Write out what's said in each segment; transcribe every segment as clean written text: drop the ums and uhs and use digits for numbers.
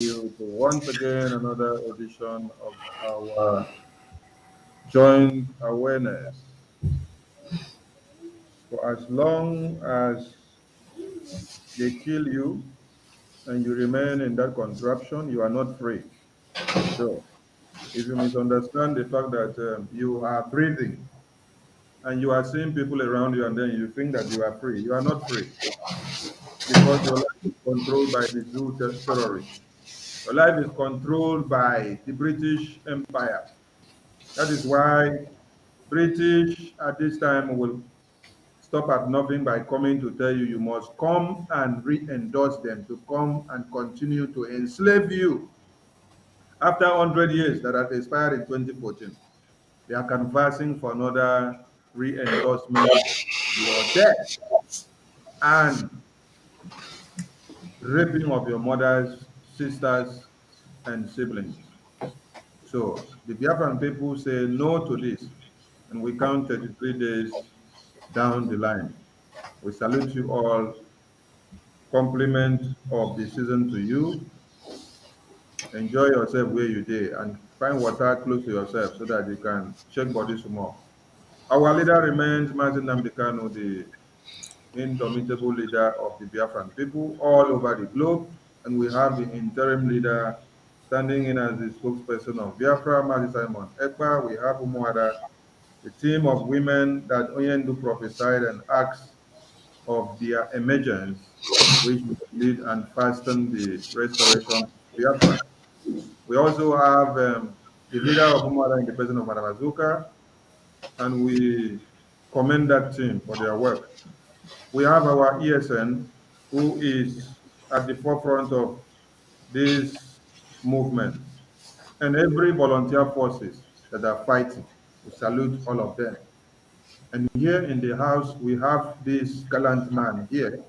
you to once again another edition of our joint awareness. For as long as they kill you and you remain in that contraption, you are not free. So, if you misunderstand the fact that you are breathing and you are seeing people around you and then you think that you are free, you are not free because your life is controlled by the zoo terrorists. Your life is controlled by the British Empire. That is why British at this time will stop at nothing by coming to tell you you must come and re-endorse them to come and continue to enslave you. After 100 years that had expired in 2014, they are canvassing for another re-endorsement, your death and raping of your mothers, sisters, and siblings. So the Biafran people say no to this, and we count 33 days down the line. We salute you all. Compliment of the season to you. Enjoy yourself where you did and find water close to yourself so that you can check body some more. Our leader remains Mazin Kano, the indomitable leader of the Biafran people all over the globe. And we have the interim leader standing in as the spokesperson of Biafra, Mazi Simon Ekpa. We have Umuada, the team of women that Oyendu prophesied and asked of their emergence, which will lead and fasten the restoration of Biafra. We also have the leader of Umara in the person of Madam Azuka, and we commend that team for their work. We have our ESN, who is at the forefront of this movement, and every volunteer forces that are fighting. We salute all of them. And here in the house, we have this gallant man here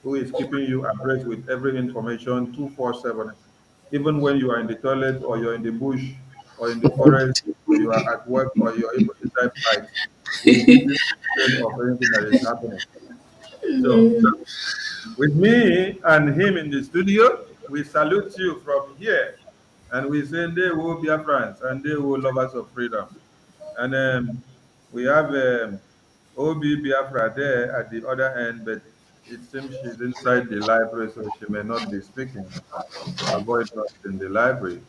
who is keeping you abreast with every information 247, even when you are in the toilet or you're in the bush or in the forest or you are at work or you're even inside flight. He will keep you updated of anything that is happening. So, with me and him in the studio, we salute you from here and we say they will be our friends and they will lovers of freedom. And we have Obi Biafra there at the other end, but it seems she's inside the library, so she may not be speaking to avoid us in the library.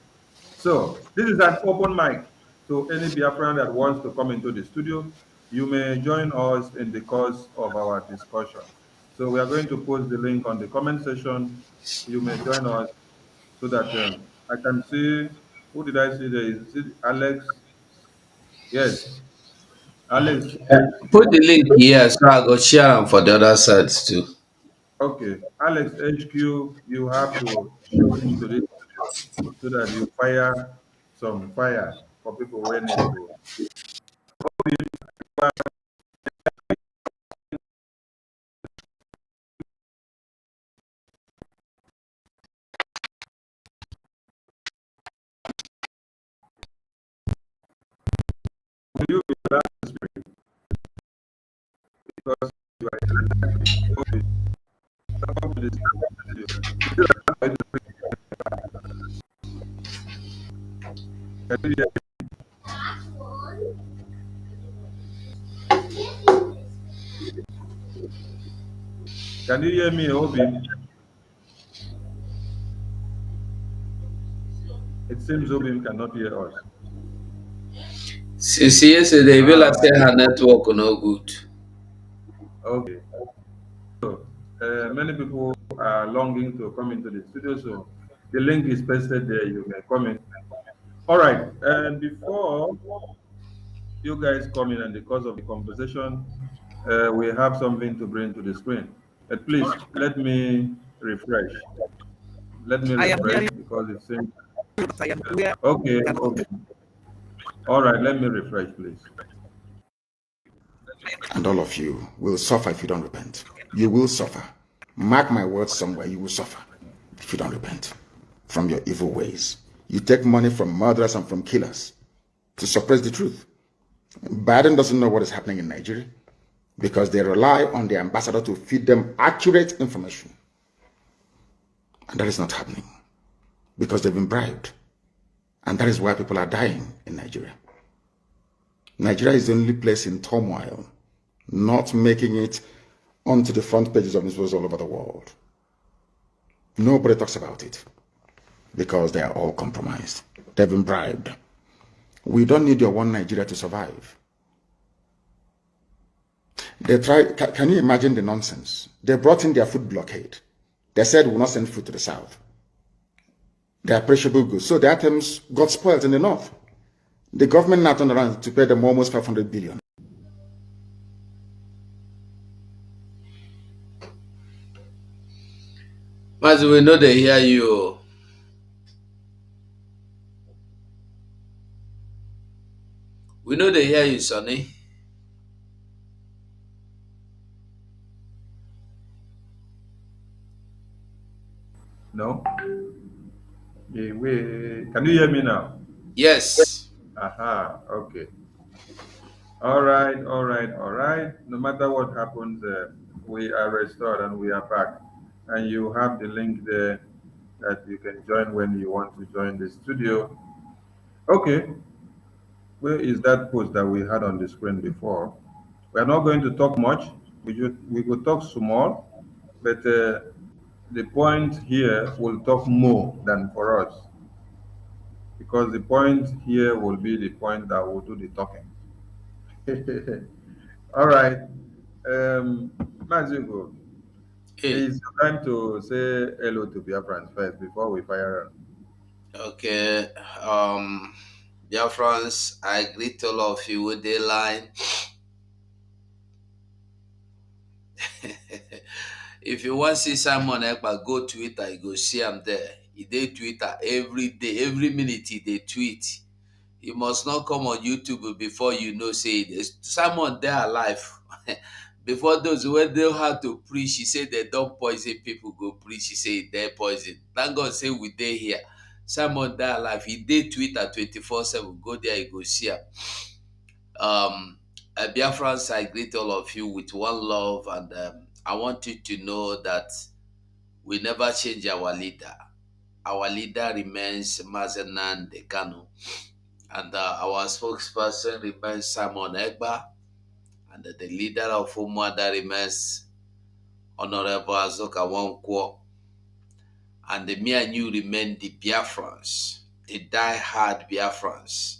So this is an open mic. So any Biafran that wants to come into the studio, you may join us in the course of our discussion. So we are going to post the link on the comment section. You may join us so that I can see, who did I see there? Is it Alex? Yes, Alex Put the HQ. link here so I go share am for the other sides too. Okay, Alex HQ, you have to show into this studio so that you fire some fire for people who need to. Will you be allowed to speak because you are in the library? Okay, come to this studio. Is it allowed to speak? Can you hear, can you hear me, Obi? It seems Obi cannot hear us. Since yesterday, e be like say Ah, her network no good. okay. So many people are longing to come into the studio, so the link is pasted there. You may come in. All right. And before you guys come in and the course of the conversation, we have something to bring to the screen. Please let me refresh. Let me I am refresh hearing because it seems you. I am where okay. that Okay. All right. Let me refresh, please. And all of you will suffer if you don't repent. You will suffer. Mark my words somewhere, you will suffer if you don't repent from your evil ways. You take money from murderers and from killers to suppress the truth. Biden doesn't know what is happening in Nigeria because they rely on the ambassador to feed them accurate information. And that is not happening. because they've been bribed. And that is why people are dying in Nigeria. Nigeria is the only place in turmoil, not making it onto the front pages of newspapers all over the world. Nobody talks about it because they are all compromised. They've been bribed. We don't need your one Nigeria to survive. They try, can you imagine the nonsense? They brought in their food blockade. They said we will not send food to the south. They are perishable goods. So the items got spoiled in the north. The government now turned around to pay them almost 500 billion. Mas we know they hear you. We know they hear you, Sonny. No? Yeah, can you hear me now? Yes. Aha, okay. All right, all right, all right. No matter what happens, we are restored and we are back. And you have the link there that you can join when you want to join the studio. Okay, where is that post that we had on the screen before? We are not going to talk much. We will talk small, but the point here will talk more than for us because the point here will be the point that will do the talking. All right. Um, Mazugo, Hey. it's your time to say hello to Biafrans first before we fire on. Okay. Dear friends, I greet all of you with the line. If you want to see Simon Ekpa, go Twitter, you go see him there. He dey Twitter every day, every minute he dey tweet. You must not come on YouTube before you know say Simon dey alive. Before those wey know how to preach, he say they don't poison people go preach, he say they poison. Thank God say we dey here. Simon dey alive. He dey Twitter 24/7. Go there, you go see him. Biafrans, I greet all of you with one love, and I want you to know that we never change our leader. Our leader remains Mazenan de Kano, and our spokesperson remains Simon Egba, and the leader of Umuada remains Honorable Azoka Wankwo, and me and you remain the Biafrans, the die-hard Biafrans.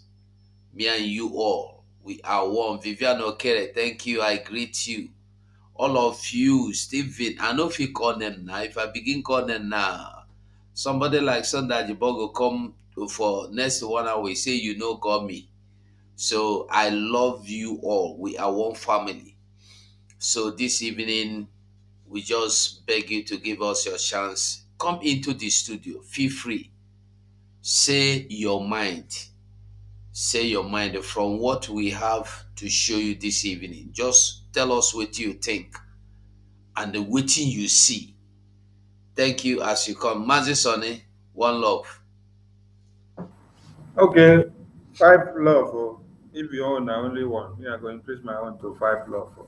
Me and you all, we are one. Vivian Okere, thank you. I greet you. All of you, Stephen. I know if you call them now. If I begin calling them now, somebody like Sunday Jibogo come for next 1 hour, we say you know call me. So I love you all. We are one family. So this evening, we just beg you to give us your chance. Come into the studio. Feel free. Say your mind. Say your mind from what we have to show you this evening. Just tell us what you think and the waiting you see. Thank you as you come. Mazi Sonny, one love. Okay, five love. Oh. If you own only one, me I go increase my own to five love. Oh.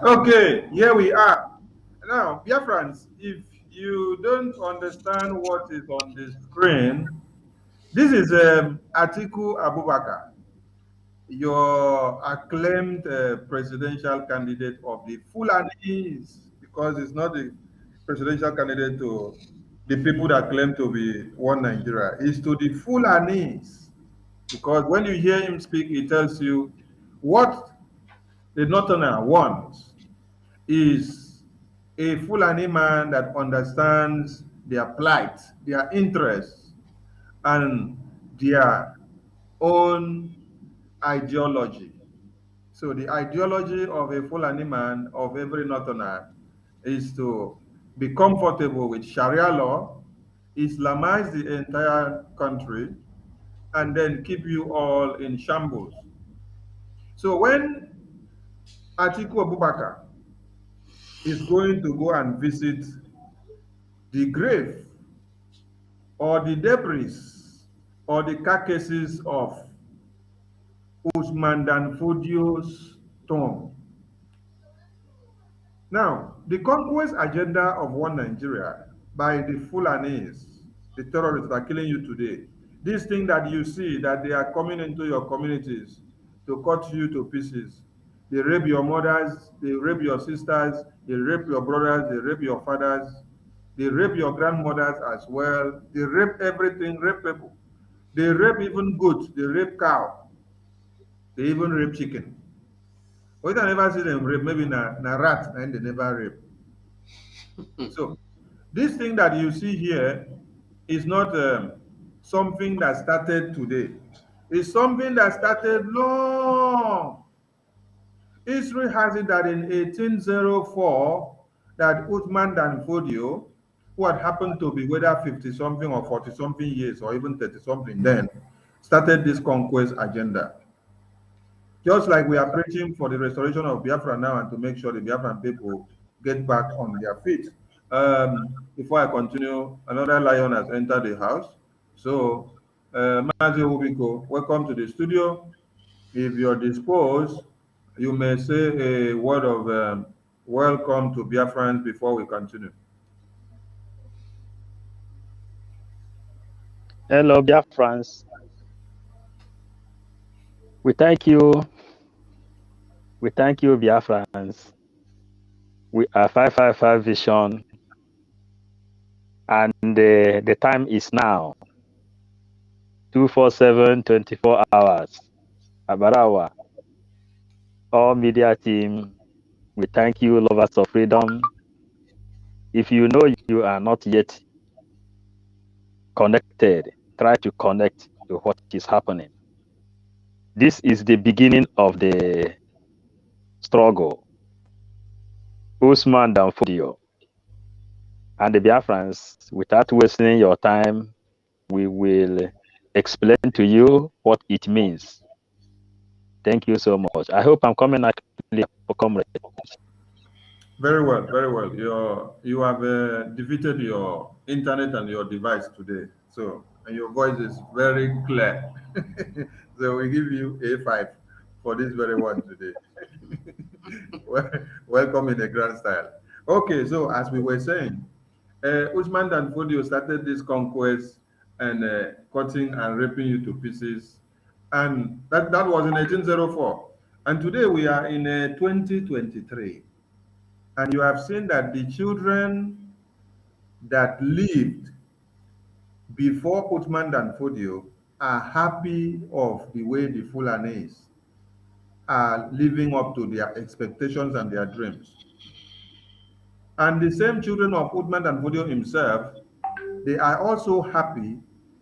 Okay, here we are. Now, dear friends, if you don't understand what is on the screen, this is Atiku Abubakar, your acclaimed presidential candidate of the Fulanis, because it's not the presidential candidate to the people that claim to be one Nigeria, it's to the Fulanis. Because when you hear him speak, he tells you what the Northerner wants is a Fulani man that understands their plight, their interests, and their own ideology. So the ideology of a Fulani man, of every Northerner, is to be comfortable with Sharia law, Islamize the entire country, and then keep you all in shambles. So when Atiku Abubakar is going to go and visit the grave or the debris or the carcasses of Usman Dan Fodio's tomb, Now, the conquest agenda of one Nigeria by the Fulanis, the terrorists that are killing you today, this thing that you see that they are coming into your communities to cut you to pieces. They rape your mothers, they rape your sisters, they rape your brothers, they rape your fathers, they rape your grandmothers as well. They rape everything, rape people. They rape even goats, they rape cow, they even rape chicken. We can never see them rape, maybe na rat and they never rape. So this thing that you see here is not something that started today. It's something that started long. History has it that in 1804, that Uthman Dan Fodio, who had happened to be whether 50 something or 40 something years or even 30 something then, started this conquest agenda. Just like we are preaching for the restoration of Biafra now and to make sure the Biafran people get back on their feet. Before I continue, another lion has entered the house. So, Mazi Ubiko, welcome to the studio. If you're disposed, you may say a word of welcome to Biafrans before we continue. Hello, dear friends. We thank you. We thank you, Biafrans. We are 555 Vision, and the time is now 247, 24 hours. Abarawa, all media team, we thank you, lovers of freedom. If you know you are not yet connected, try to connect to what is happening. This is the beginning of the struggle. Usman Danfodio and the Biafrans, without wasting your time, we will explain to you what it means. Thank you so much. I hope I'm coming out clear for comrades. Very well, very well. You have defeated your internet and your device today. So, and your voice is very clear. So we give you A5 for this very one today. Well, welcome in a grand style. Okay, so as we were saying, Usman Dan Fodio started this conquest and cutting and raping you to pieces, and that was in 1804. And today we are in 2023. And you have seen that the children that lived before Uthman Dan Fodio are happy of the way the Fulanis are living up to their expectations and their dreams. And the same children of Uthman Dan Fodio himself, they are also happy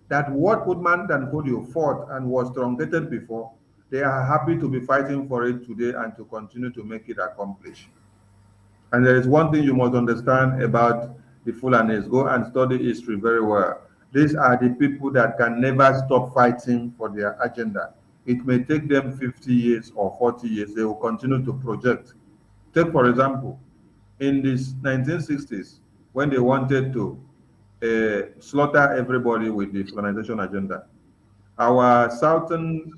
that what Uthman Dan Fodio fought and was truncated before, they are happy to be fighting for it today and to continue to make it accomplish. And there is one thing you must understand about the Fulanis. Go and study history very well. These are the people that can never stop fighting for their agenda. It may take them 50 years or 40 years, they will continue to project. Take, for example, in the 1960s, when they wanted to slaughter everybody with the Fulanization agenda, our southern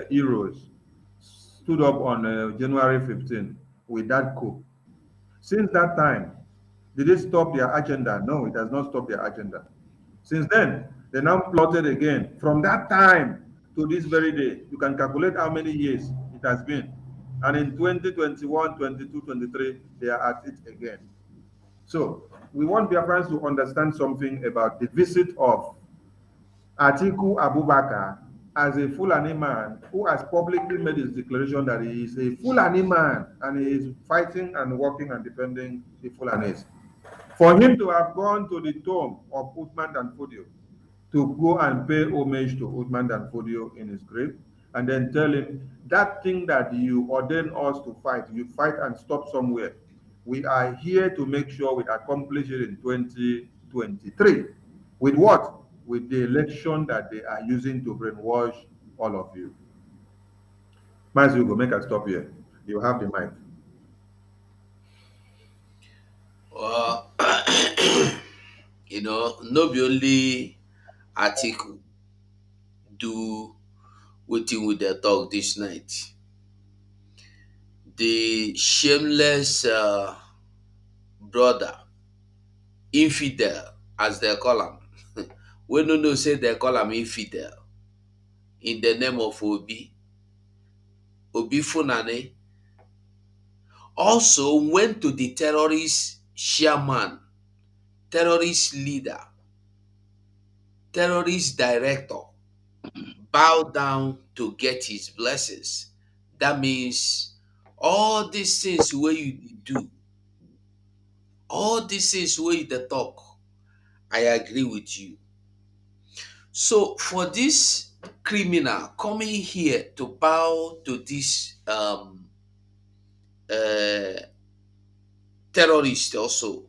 heroes stood up on January 15 with that coup. Since that time, did it stop their agenda? No, it has not stopped their agenda. Since then, they now plotted again. From that time to this very day, you can calculate how many years it has been. And in 2021, 22, 23, they are at it again. So we want Biafrans to understand something about the visit of Atiku Abubakar as a Fulani man who has publicly made his declaration that he is a Fulani man and he is fighting and working and defending the Fulanis. For him to have gone to the tomb of Uthman Dan Fodio to go and pay homage to Uthman Dan Fodio in his grave and then tell him that thing that you ordained us to fight, you fight and stop somewhere. We are here to make sure we accomplish it in 2023. With what? With the election that they are using to brainwash all of you. Mas Hugo, make us stop here. You have the mic. Well, no be only Atiku do wetin we dey talk this night. The shameless brother, infidel, as they call him. We no know say they call him infidel in the name of Obi Funane, also went to the terrorist chairman, terrorist leader, terrorist director, bow down to get his blessings. That means all these things where you dey do, all these things where you dey talk, I agree with you. So for this criminal coming here to bow to this uh, terrorist also,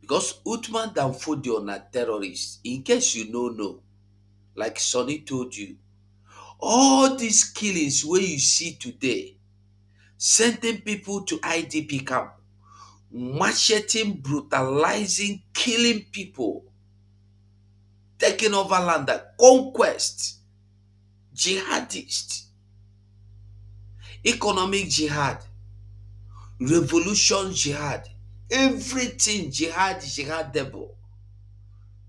because Uthman Danfodio na terrorist, in case you no know, like Sonny told you, all these killings where you see today, sending people to IDP camp, macheting, brutalizing, killing people, taking over land, conquest, jihadist, economic jihad, revolution jihad, everything jihad, jihad devil.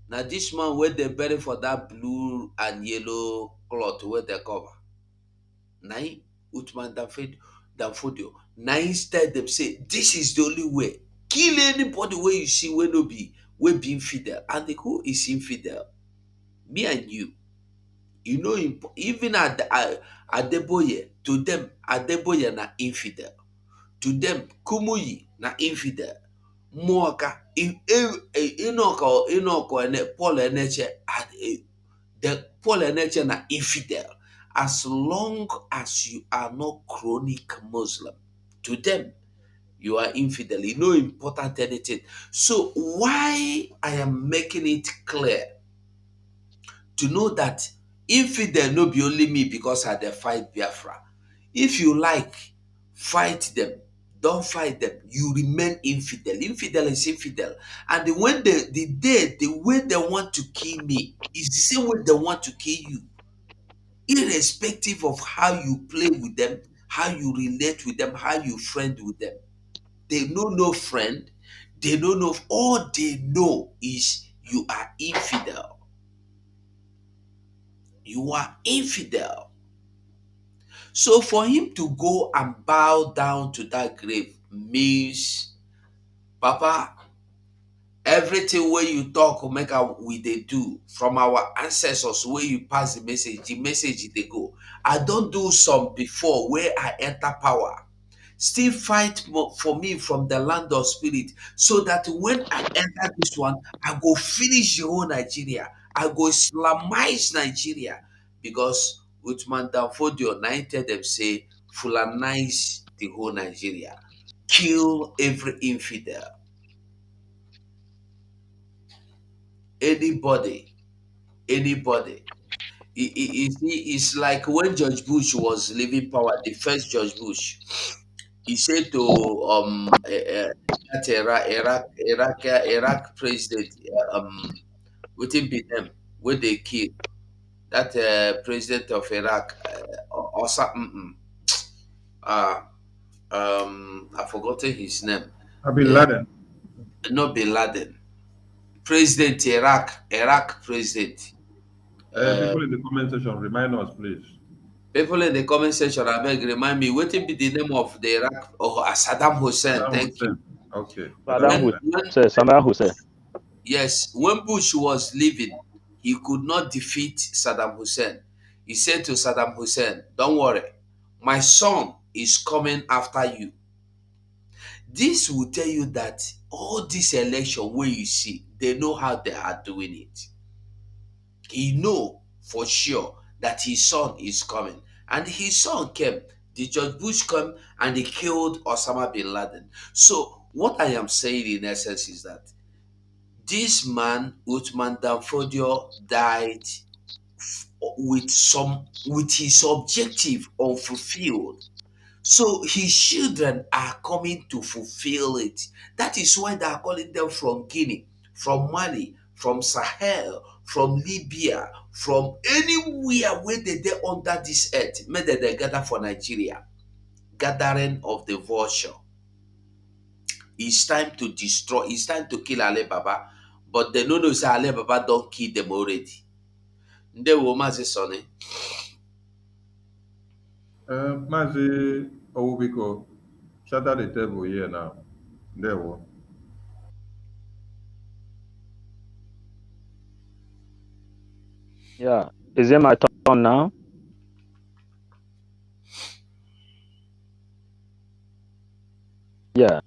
Now this man where they bury for that blue and yellow cloth where they cover. Now Uthman Danfodio. Now instead them say this is the only way. Kill anybody where you see where no be where be infidel. And who is infidel? Me and you. You know even at Adeboye, to them Adeboye na infidel. To them Kumuyi na infidel. Moaka Inoko and Paul Eneche the Paul Eneche na infidel. As long as you are not chronic Muslim, to them you are infidel. You know important anything. So why I am making it clear to know that infidel no be only me because I dey fight Biafra. If you like, fight them. Don't fight them. You remain infidel. Infidel is infidel. And when the way they want to kill me is the same way they want to kill you. Irrespective of how you play with them, how you relate with them, how you friend with them. They know no friend. They don't know. All they know is you are infidel. You are infidel. So for him to go and bow down to that grave means, Papa, everything where you talk make we they do from our ancestors where you pass the message they go. I don't do some before where I enter power. Still fight for me from the land of spirit, so that when I enter this one, I go finish the whole Nigeria. I go Islamize Nigeria, because Uthman Danfodio 90 them say Fulanize the whole Nigeria, kill every infidel, anybody, anybody. It's like when George Bush was leaving power, the first George Bush. He said to that Iraq president, waiting be them where they kill that president of Iraq or something. Uh, I forgotten his name. Bin Uh, Laden. not Bin Laden. President Iraq president. Uh, People in the comment section, remind us, please. People in the comment section, I beg remind me, what will be the name of the Iraq or Saddam Hussein? Saddam Thank you. Hussein. Okay, Saddam Saddam When Hussein. when Hussein, Saddam Hussein. Yes, when Bush was leaving, he could not defeat Saddam Hussein. He said to Saddam Hussein, "Don't worry, my son is coming after you." This will tell you that all this election where you see, they know how they are doing it. He know for sure that his son is coming. And his son came. The George Bush came and he killed Osama bin Laden. So what I am saying in essence is that this man, Uthman Danfodio, died with his objective unfulfilled. So his children are coming to fulfill it. That is why they are calling them from Guinea, from Mali, from Sahel, from Libya, from anywhere where they under this earth. May they gather for Nigeria, gathering of the vulture. It's time to destroy, it's time to kill Ali Baba. But they no know say Ali Baba don't kill them already. Ndewo Mazi Sonny. Mazi Owubiko, shatter the table here now. There we. Yeah. Is it my turn now? Yeah.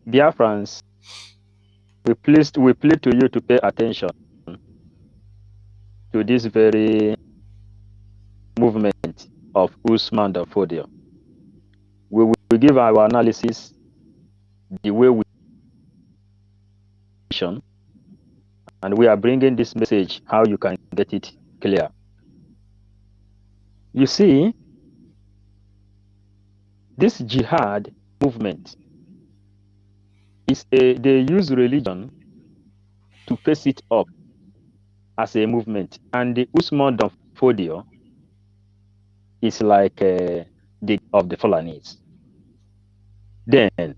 Biafrans, we plead to you to pay attention to this very movement of Usman Danfodio. We will give our analysis the way we vision, and we are bringing this message how you can get it clear. You see, this jihad movement they use religion to face it up as a movement, and the Usman Danfodio is like the of the Fulanis. Then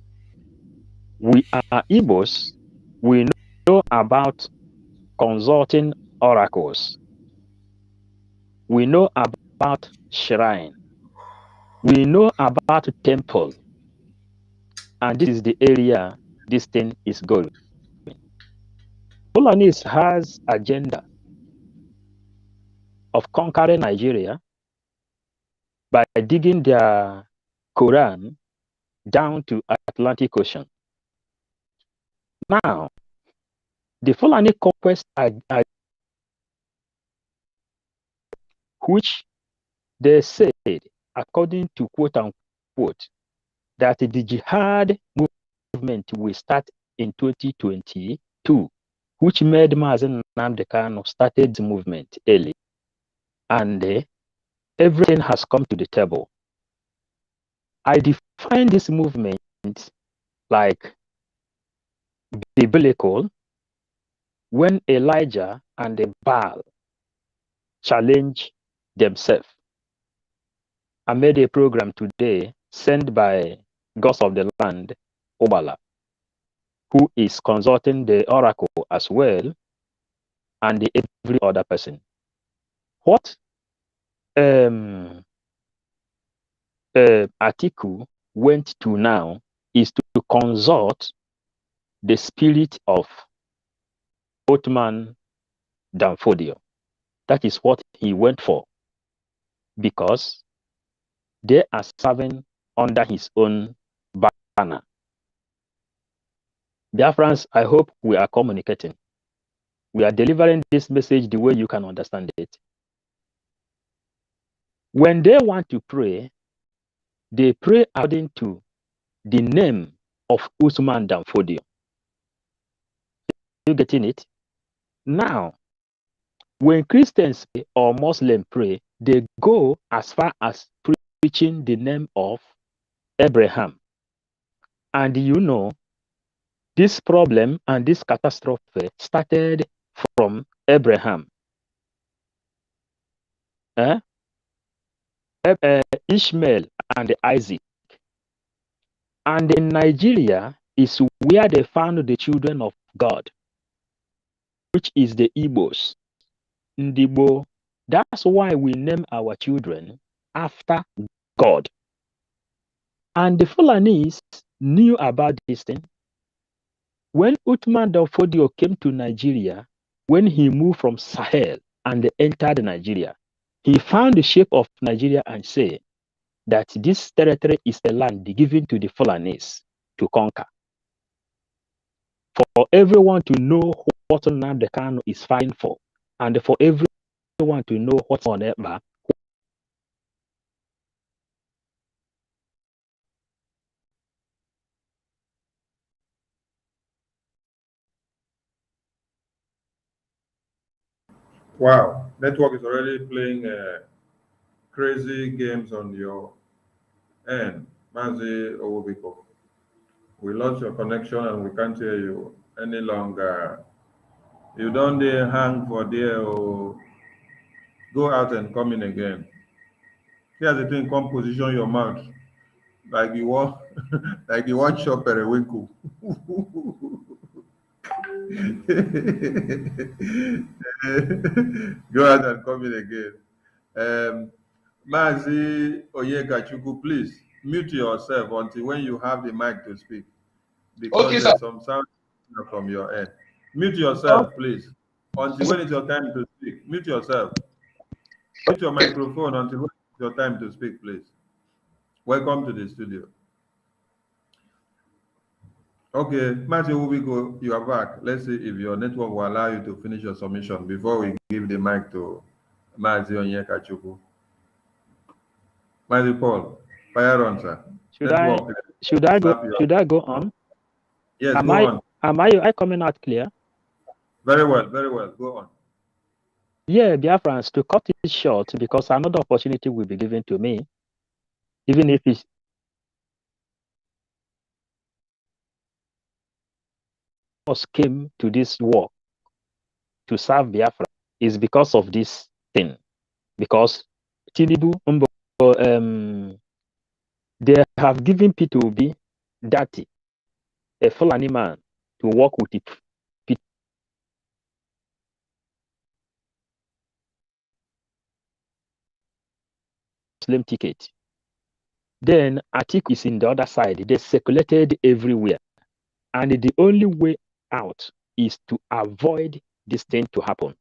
we are Igbos. We know about consulting oracles. We know about shrine. We know about temple. And this is the area this thing is going. Fulanis has agenda of conquering Nigeria by digging their Quran down to Atlantic Ocean. Now, the Fulani conquest which they said, according to quote unquote, that the jihad movement will start in 2022, which made Mazen Nnamdi Kano started the movement early. And everything has come to the table. I define this movement like biblical when Elijah and the Baal challenge themselves. I made a program today sent by Gods of the Land, Obala, who is consulting the oracle as well, and every other person. What Atiku went to now is to consult the spirit of Otman Danfodio. That is what he went for, because they are serving under his own banner. Biafrans, I hope we are communicating. We are delivering this message the way you can understand it. When they want to pray, they pray according to the name of Usman Danfodio. You getting it? Now, when Christians or Muslims pray, they go as far as preaching the name of Abraham. And you know, this problem and this catastrophe started from Abraham. Ishmael and Isaac. And in Nigeria is where they found the children of God, which is the Igbos. Ndibo. That's why we name our children after God. And the Fulanese knew about this thing. When Uthman Danfodio came to Nigeria, when he moved from Sahel and entered Nigeria, he found the shape of Nigeria and said that this territory is a land given to the Fulanese to conquer. For everyone to know what Nnamdi Kanu is fighting for, and for everyone to know what's on Eba. Wow, network is already playing crazy games on your end, Mazi Owubiko. We lost your connection and we can't hear you any longer. You don't dare hang for there or go out and come in again. Here's the thing, come position your mouth like you want Like you want shop periwinkle. Go ahead and come in again. Mazi Oyekachuku, please mute yourself until when you have the mic to speak because Okay, sir. there's some sound from your end. Mute yourself, please, until when it's your time to speak. Mute yourself. Mute your microphone until when it's your time to speak, please. Welcome to the studio. Okay, Matthew Ubigo, you are back. Let's see if your network will allow you to finish your submission before we give the mic to Matthew Onyekachuku. Matthew Paul, fire on, sir. Should I go on? Yes, go on. Am I coming out clear? Very well, go on. Yeah, Biafrans, to cut it short, because another opportunity will be given to me, even if it's came to this war to serve Biafra, is because of this thing. Because Tinubu, they have given P2B Dati, a Fulani man, to work with the Muslim ticket. Then Atiku is in the other side. They circulated everywhere. And the only way out is to avoid this thing to happen.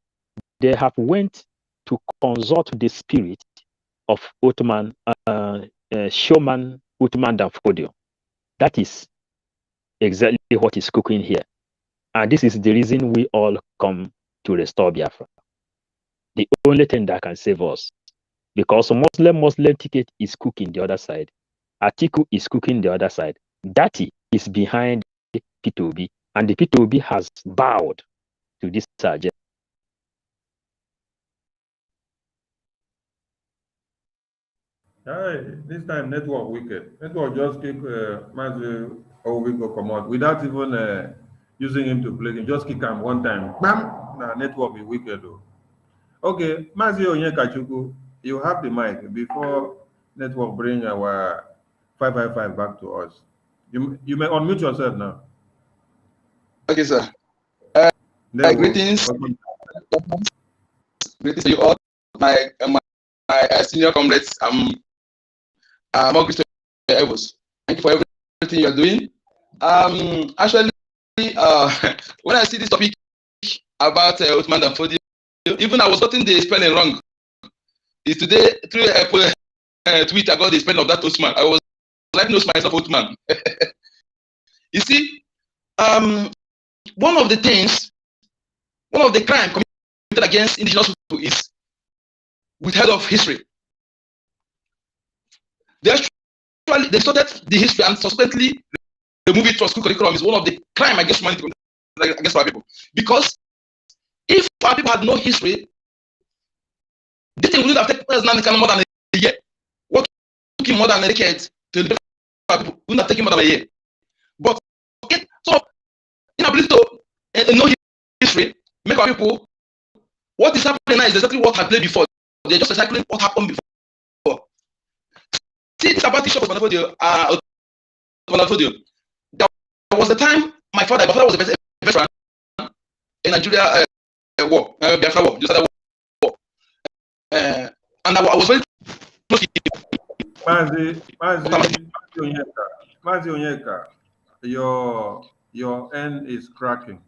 They have went to consult the spirit of Ottoman, Showman Uthman Danfodio. That is exactly what is cooking here. And this is the reason we all come to restore Biafra. The only thing that can save us. Because Muslim ticket is cooking the other side. Atiku is cooking the other side. Dati is behind P2B, and the P2B has bowed to this agenda. This time network wicked. Network just keep Mazi Owigo come out without even using him to play him. Just kick him one time. Bam! Nah, network be wicked though. Okay, Mazi Onyekachuku, you have the mic before network bring our 555 back to us. You may unmute yourself now. Okay, sir. Greetings. Greetings to you all, my senior comrades. Thank you for everything you're doing. Actually, when I see this topic about Uthman Danfodio, even I was getting the spelling wrong. It's today through a tweet I got the spelling of that Uthman. I was like, no, myself Uthman. You see, one of the crime committed against indigenous people is withheld of history. They started the history and subsequently remove it from school curriculum is one of the crime against humanity, against our people. Because if our people had no history, this thing wouldn't have taken President Kano more than a year. What took him more than a decade to deliver our people wouldn't have taken more than a year. But okay, so inability to know history make our people. What is happening now is exactly what had played before. They're just exactly what happened before. See, it's about the issue of Bokoimposter. There was the time my father was a veteran in Nigeria war, Biafra war, just war. And I was very close to him. Mazi Onyeka, your end is cracking.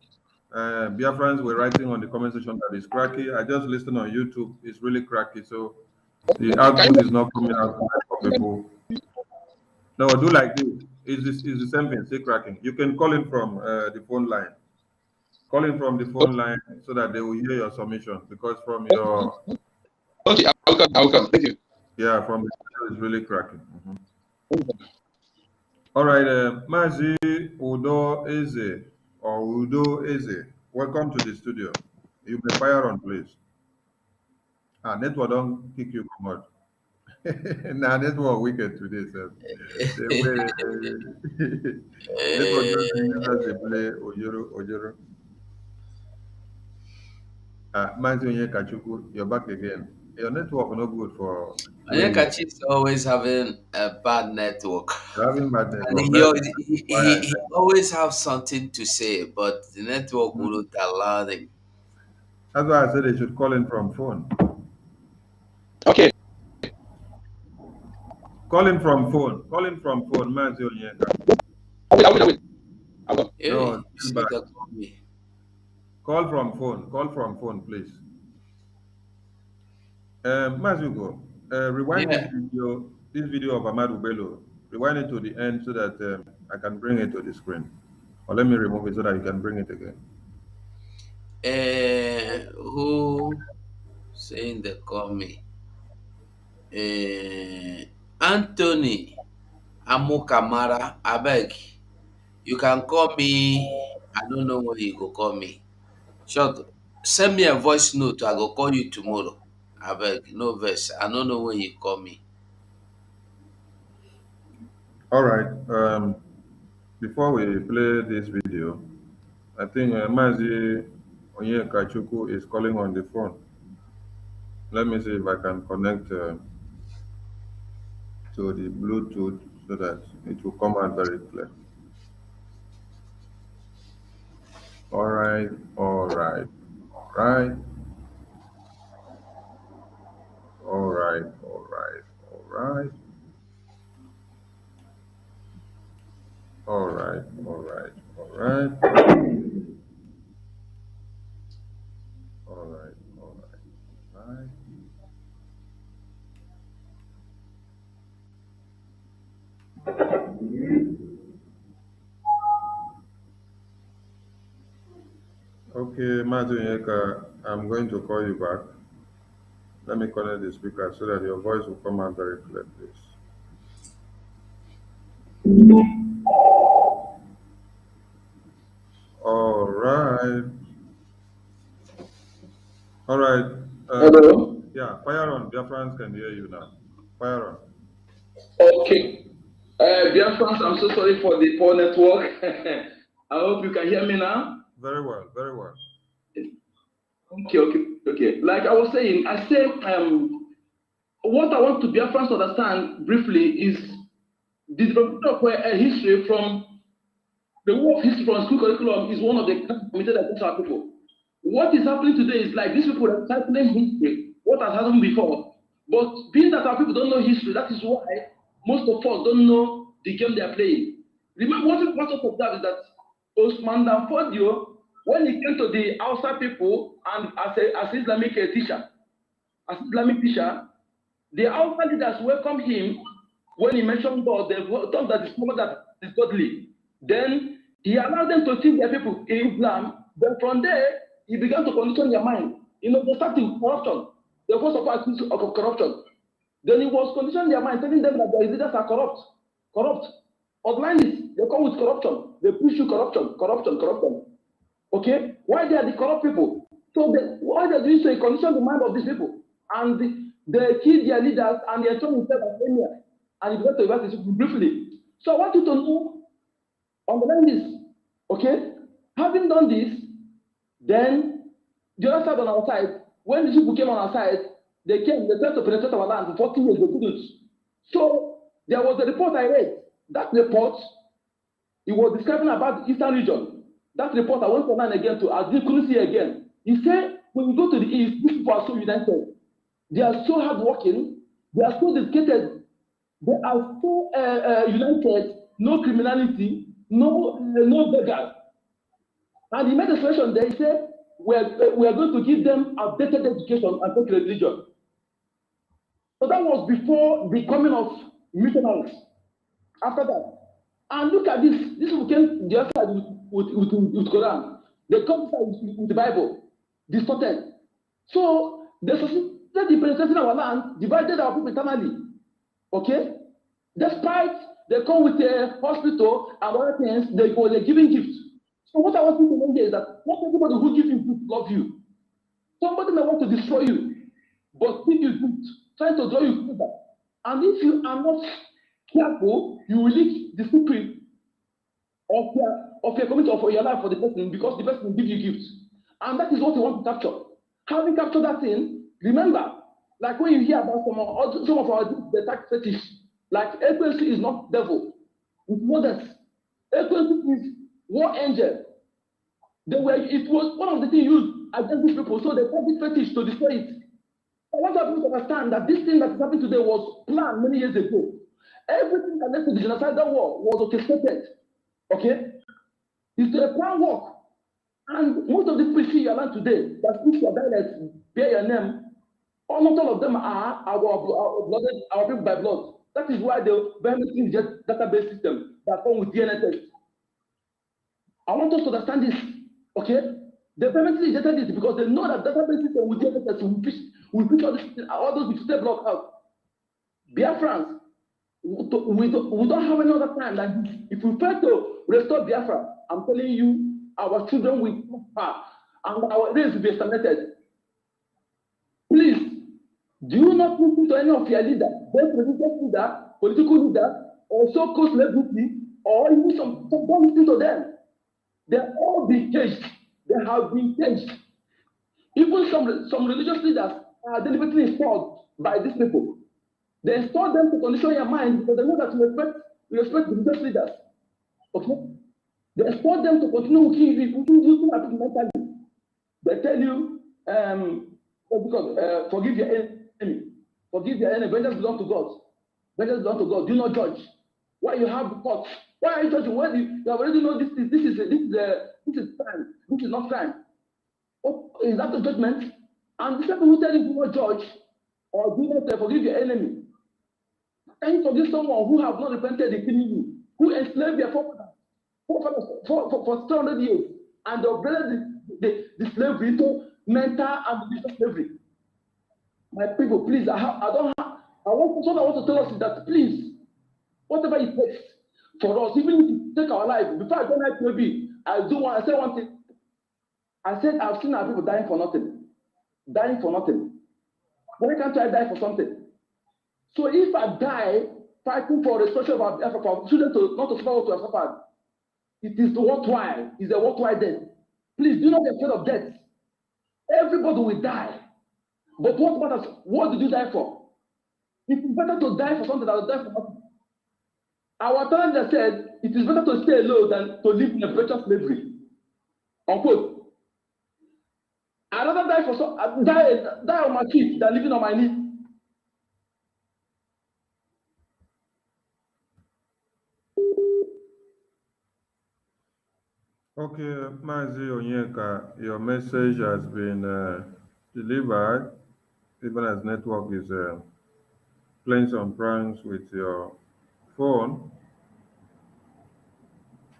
Biafrans were writing on the comment section that it's cracky. I just listened on YouTube. It's really cracky. So the output is not coming out for people. No, do like this. It's the same thing. Say cracking. You can call in from the phone line. Call in from the phone line so that they will hear your submission. Because from your okay, I'll come. Thank you. Yeah, from the it's really cracking. All right, Mazi Udo Eze or Udo Eze, welcome to the studio. You may fire on, please. Network don't kick you come out. Nah, network wicked today, sir. Network just play Ojoro. Mazi Onyekachuku, you're back again. Your network no good for where you Onyekachi is always having a bad network. are having bad And network. That's why I he always have something to say, but the network said, wouldn't allow him. that's why I said they should call in from phone. Okay. Call in from phone. Call in from phone. Manzi Onyeka. I will. I will. No, Hey, you still see bad. the call me. Call from phone. Call from phone, please. Mazugo, rewind Yeah. this video of Amadu Bello. Rewind it to the end so that I can bring it to the screen. Or let me remove it so that you can bring it again. Who saying they call me? Anthony Amukamara, abeg. You can call me. I don't know when you go call me. Short. Send me a voice note. I go call you tomorrow. Abeg, no verse. I don't know when you call me. All right. Before we play this video, I think Mazi Onyeka Chukwu is calling on the phone. Let me see if I can connect to the Bluetooth so that it will come out very clear. All right, all right, all right, all right, all right, all right, all right, all right, all right, all right, all right. Okay, Mazunyeka, I'm going to call you back. Let me connect the speaker so that your voice will come out very clear, please. All right. All right. Hello. Yeah, fire on. Dear friends can hear you now. Fire on. Okay. Dear friends, I'm so sorry for the poor network. I hope you can hear me now. Very well, very well. Okay. Like I was saying, I say what I want to be friends to understand briefly is the development of a history from the war of history from school curriculum is one of the committed against our people. What is happening today is like these people are cycling history, what has happened before. But being that our people don't know history, that is why most of us don't know the game they are playing. Remember, what of observe is that Osman Danfodio, when he came to the outside people and as Islamic teacher, the outside leaders welcomed him when he mentioned God. They thought that it's someone that is godly. Then he allowed them to teach their people in Islam. Then from there, he began to condition their mind. They started corruption. The first of all of corruption. Then he was conditioning their mind, telling them that their leaders are corrupt. Corrupt. Outline it. They come with corruption. They push you corruption. Okay? Why they are the corrupt people? So why they doing so? He condition the mind of these people. And they kill their leaders and they turn themselves as emir. And he began to evaluate this briefly. So I want you to know, underline this. Okay? Having done this, then the other side on our side, when these people came on our side, they tried to penetrate our land for 40 years, they couldn't. So there was a report I read. That report, he was describing about the eastern region. That report I went online again to, I couldn't see again. He said, when you go to the east, these people are so united. They are so hardworking. They are so dedicated. They are so united. No criminality, no beggars. And he made a selection there. He said, we are going to give them updated education and take religion. So that was before the coming of missionaries. After that, and look at this. This people came the other side with Quran. They come with the Bible, distorted. So they succeeded in penetrating our land, divided our people eternally. Okay? Despite they come with a hospital and other things, they're giving gifts. So what I want you to know here is that not everybody who gives you gifts love you. Somebody may want to destroy you, but give you gifts, trying to draw you closer. And if you are not careful, you will leak the secret of your commitment of your life for the person because the person will give you gifts. And that is what you want to capture. Having captured that thing, remember, Like when you hear about some of our the tax fetish, like equity is not devil, it's modest. Equity is war angel. It was one of the things used against these people, so they called it fetish to destroy it. I want people to understand that this thing that is happening today was planned many years ago. Everything connected to the genocidal war was orchestrated. Okay? It's a plan work. And most of the people you around today that speak your dialect, bear your name, almost all of them are our people by blood. That is why the biometric database system that come with DNA test. I want us to understand this. Okay? The biometric rejected this because they know that database system with DNA test will push all those with block out. Biafrans, we don't have any other time like this. If we fail to restore Biafra, I'm telling you, our children will suffer and our race will be exterminated. Please, do you not listen to any of your leaders, both religious leader, political leader, or so-called celebrity, or even some don't listen to them. They're all been changed. They have been changed. Even some religious leaders are deliberately installed by these people. They install them to condition your mind because they know that you respect the religious leaders. Okay? They install them to continue looking at it mentally. They tell you, forgive your enemy. Forgive your enemy. Vengeance belongs to God. Vengeance belongs to God. Do not judge. Why you have the court? Why are you judging? When you have already know this is crime. This is not crime. What is that a judgment? And the people who tell you do not judge or do not forgive your enemy. Can you forgive someone who have not repented in killing you, who enslaved your forefathers for 200 years, and upgraded the slavery into mental and religious slavery? My people, please, I want to tell us is that please, whatever it takes for us, even if it take our life, before I go like maybe I say one thing. I said I've seen our people dying for nothing. Dying for nothing. Why can't I die for something? So if I die fighting for the restoration of our children not to suffer what we have suffered, it is worthwhile. It's a worthwhile death. Please do not be afraid of death. Everybody will die. But what matters? What did you die for? It is better to die for something than to die for nothing. Our parents said it is better to stay alone than to live in a perpetual slavery. Unquote. I'd rather die on my feet than living on my knees. Okay, Mazi Onyeka, your message has been delivered, even as network is playing some pranks with your phone.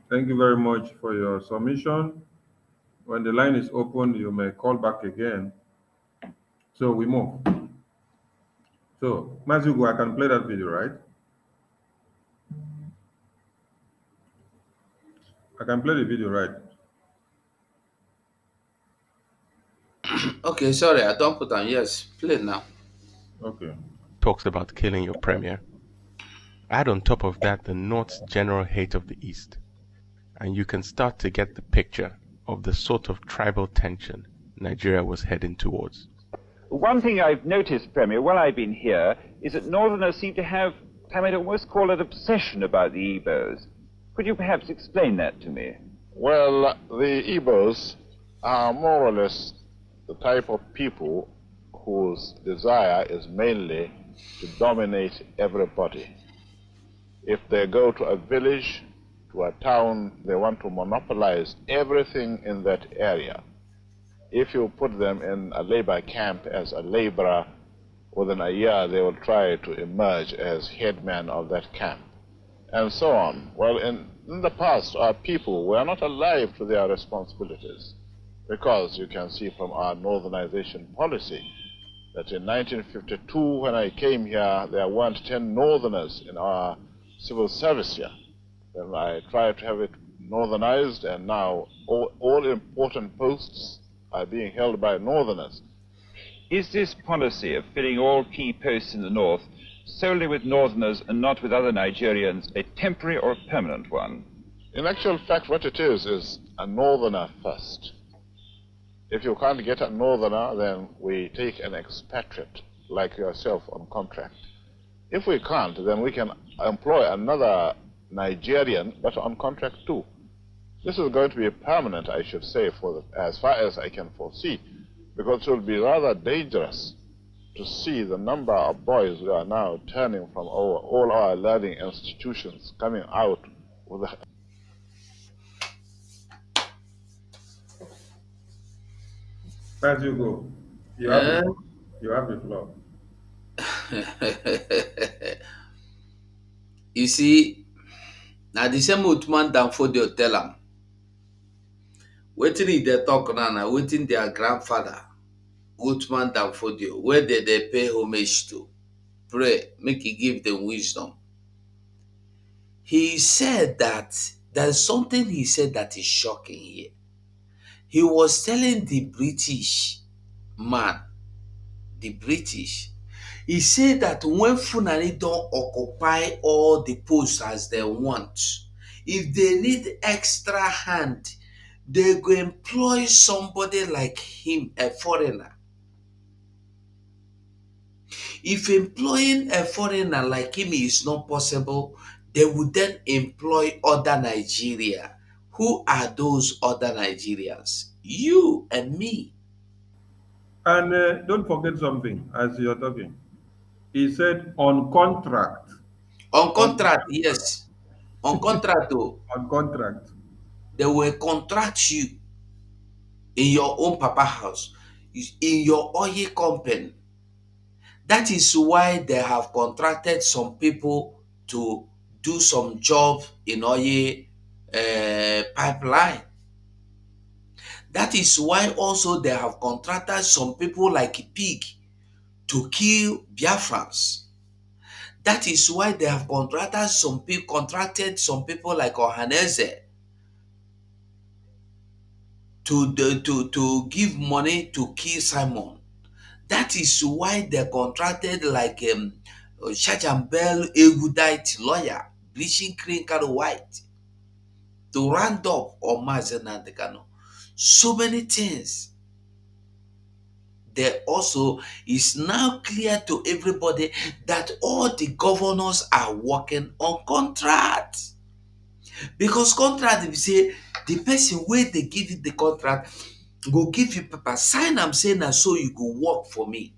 Thank you very much for your submission. When the line is open, you may call back again. So we move. So, Mazugo, I can play that video, right? I can play the video, right? Okay, sorry, I don't put on. Yes, play now. Okay. Talks about killing your premier. Add on top of that the North's general hate of the East, and you can start to get the picture of the sort of tribal tension Nigeria was heading towards. One thing I've noticed, Premier, while I've been here, is that Northerners seem to have, I might almost call it, obsession about the Igbos. Could you perhaps explain that to me? Well, the Igbos are more or less the type of people whose desire is mainly to dominate everybody. If they go to a village, to a town, they want to monopolize everything in that area. If you put them in a labor camp as a laborer, within a year they will try to emerge as headman of that camp, and so on. Well, in the past, our people were not alive to their responsibilities, because you can see from our northernization policy that in 1952, when I came here, there weren't 10 northerners in our civil service here. Then I tried to have it northernized, and now all important posts are being held by northerners. Is this policy of filling all key posts in the north solely with northerners and not with other Nigerians a temporary or a permanent one? In actual fact, what it is a northerner first. If you can't get a northerner, then we take an expatriate. like yourself on contract. If we can't, then we can employ another Nigerian, but on contract too. This is going to be permanent, I should say, as far as I can foresee, because it will be rather dangerous to see the number of boys who are now turning from all our learning institutions coming out with a As you go, you have the Eh? floor. You have the floor. You see, now the same Utman Danfodio tell am. Waiting in the talk now, na waiting their grandfather, Utman Danfodio, where they pay homage to. Pray, make he give them wisdom. He said that there's something he said that is shocking here. He was telling the British man, the British, he said that when Fulani don't occupy all the posts as they want, if they need extra hand, they go employ somebody like him, a foreigner. If employing a foreigner like him is not possible, they would then employ other Nigeria. Who are those other Nigerians? You and me. And don't forget something as you're talking. He said on contract. On On contract, yes. On contract, though, on contract. they will contract you in your own papa house, in your oil company. That is why they have contracted some people to do some job in oil pipeline. That is why also they have contracted some people like pig to kill Biafrans. That is why they have contracted some people like Ohaneze to give money to kill Simon. That is why they contracted like Shajambel erudite lawyer, bleaching cream kind of white, to round up on Mazen and the Kano. So many things. There also is now clear to everybody that all the governors are working on contract. Because contract, if you say the person where they give you the contract go give you paper, sign am say na so you go work for me.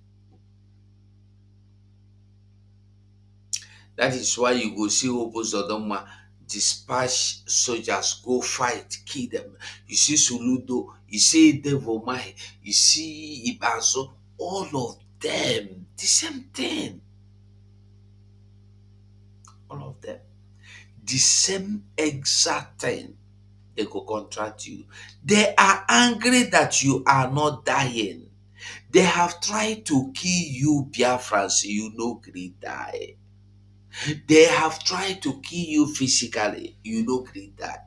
That is why you go see Obozodoma dispatch soldiers, go fight, kill them. You see Suludo, you see Devil Mai, you see Ibazo, all of them, the same thing. All of them. The same exact thing. They go contract you. They are angry that you are not dying. They have tried to kill you, Biafrans, you no gree die. They have tried to kill you physically, you no gree die.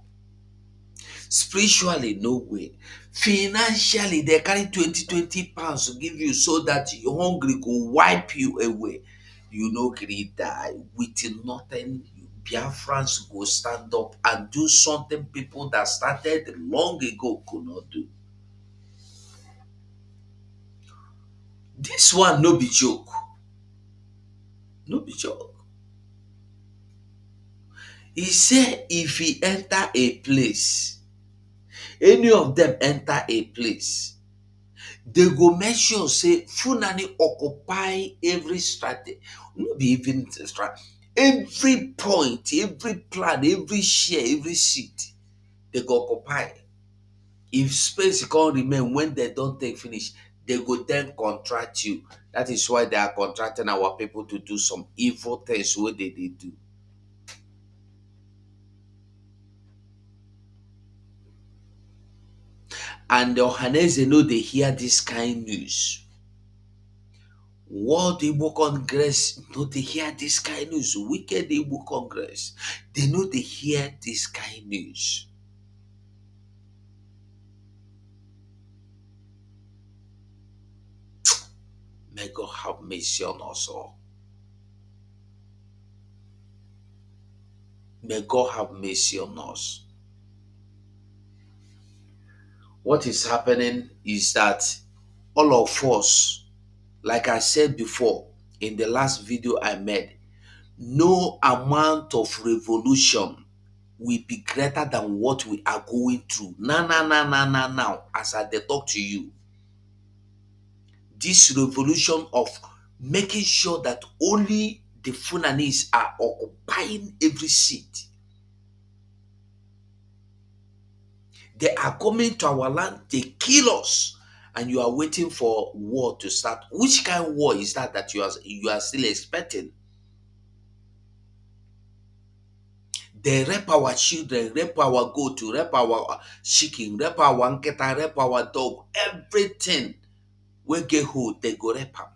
Spiritually, no way. Financially, they carry 20 pounds to give you so that your hungry go wipe you away. You no gree die. With nothing, Biafrans go stand up and do something people that started long ago could not do. This one no be joke. No be joke. He say if he enter a place, any of them enter a place, they go make sure say Funani occupy every strategy, no be even strategy, every point, every plan, every share, every seat, they go occupy. If space can't remain when they don't take finish, they go then contract you. That is why they are contracting our people to do some evil things what they do. And the Ohanese know they hear this kind news. World Igbo Congress know they hear this kind news. Wicked Igbo Congress, they know they hear this kind news. May God have mercy on us all. May God have mercy on us. What is happening is that all of us, Like I said before in the last video I made, no amount of revolution will be greater than what we are going through. Now, as I talk to you, this revolution of making sure that only the Fulanese are occupying every seat. They are coming to our land, they kill us, and you are waiting for war to start. Which kind of war is that you are still expecting? They rape our children, rape our goat, rape our chicken, rape our nketa, rape our dog, everything. When get hold, they go rape them.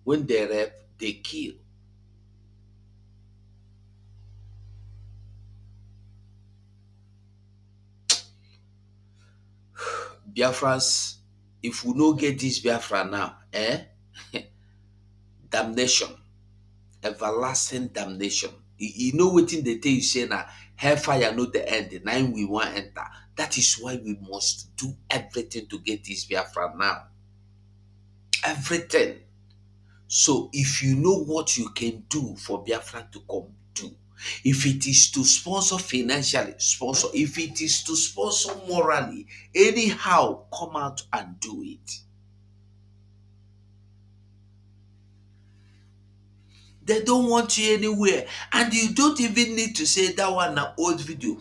When they rape, they kill. Biafras, if we no get this Biafra now, damnation, everlasting damnation. You know what in the day you say now, hellfire not the end, the 9 we want enter. That is why we must do everything to get this Biafra now. Everything. So if you know what you can do for Biafra to come, do. If it is to sponsor financially, sponsor. If it is to sponsor morally, anyhow, come out and do it. They don't want you anywhere. And you don't even need to say that one an old video.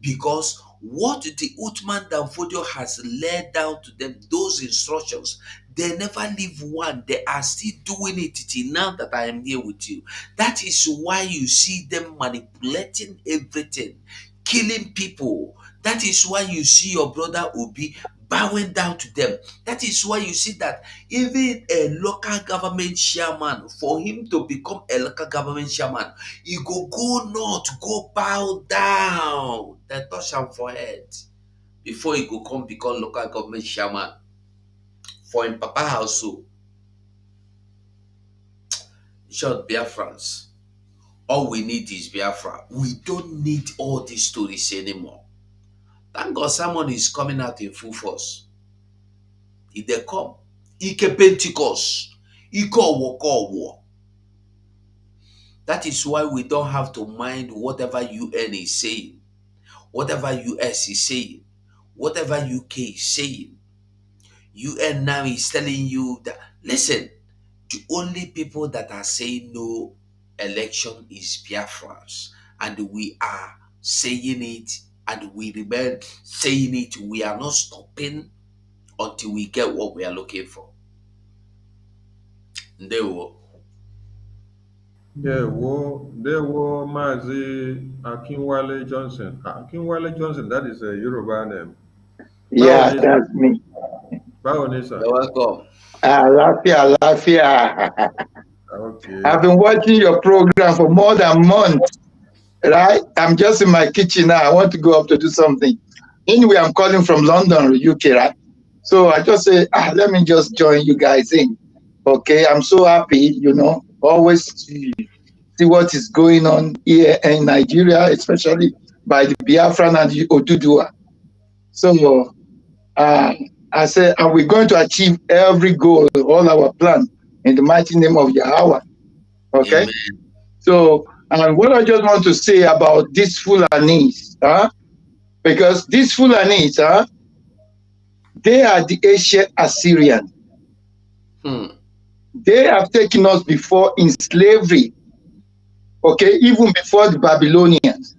Because what the Uthman Danfodio has laid down to them, those instructions, they never leave one. They are still doing it till now that I am here with you. That is why you see them manipulating everything, killing people. That is why you see your brother Obi bowing down to them. That is why you see that even a local government chairman, for him to become a local government chairman, he go north, go bow down. They touch him forehead before he go come become local government chairman for him papa house. So, short Biafrans, all we need is Biafra. We don't need all these stories anymore. Thank God someone is coming out in full force. If they come, Ike Pentecost, Ike Owo. That is why we don't have to mind whatever UN is saying, whatever US is saying, whatever UK is saying. UN now is telling you that, listen, the only people that are saying no election is Biafrans. And we are saying it, and we remain saying it. We are not stopping until we get what we are looking for. Ndewo. There were Mazi Akinwale Johnson. Akinwale Johnson, that is a Yoruba name. Yeah, that's me. Baonisa. You're welcome. Lafia, Lafia. Okay. I've been watching your program for more than a month, right? I'm just in my kitchen now. I want to go up to do something. Anyway, I'm calling from London, UK, right? So I just say, let me just join you guys in. Okay, I'm so happy, always to see what is going on here in Nigeria, especially by the Biafran and the Odudua. So I said, and we're going to achieve every goal, all our plan, in the mighty name of Yahweh. Okay? Amen. So, and what I just want to say about these Fulanese, because these Fulanese, they are the ancient Assyrian. They have taken us before in slavery, okay, even before the Babylonians.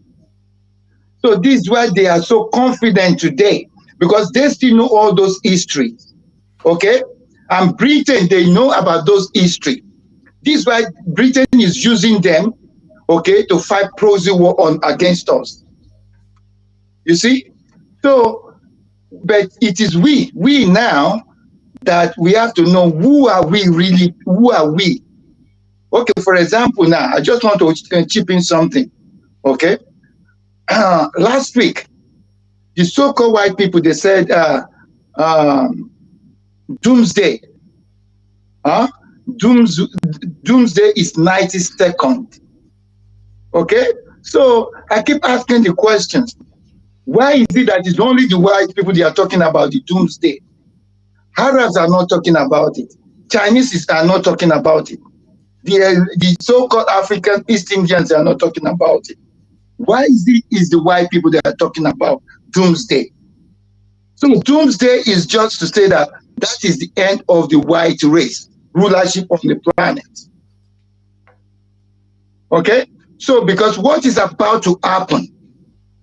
So this is why they are so confident today, because they still know all those histories, okay? And Britain, they know about those history. This is why Britain is using them, okay, to fight proxy war against us. You see? So, but it is we now that we have to know who are we really, who are we? Okay, for example, now, I just want to chip in something, okay? Last week, the so-called white people, they said doomsday. Doomsday is 90 seconds. Okay? So I keep asking the questions. Why is it that it's only the white people they are talking about the doomsday? Arabs are not talking about it. Chinese are not talking about it. The so-called African East Indians are not talking about it. Why is the white people that are talking about doomsday? So doomsday is just to say that that is the end of the white race, rulership on the planet. Okay? So because what is about to happen,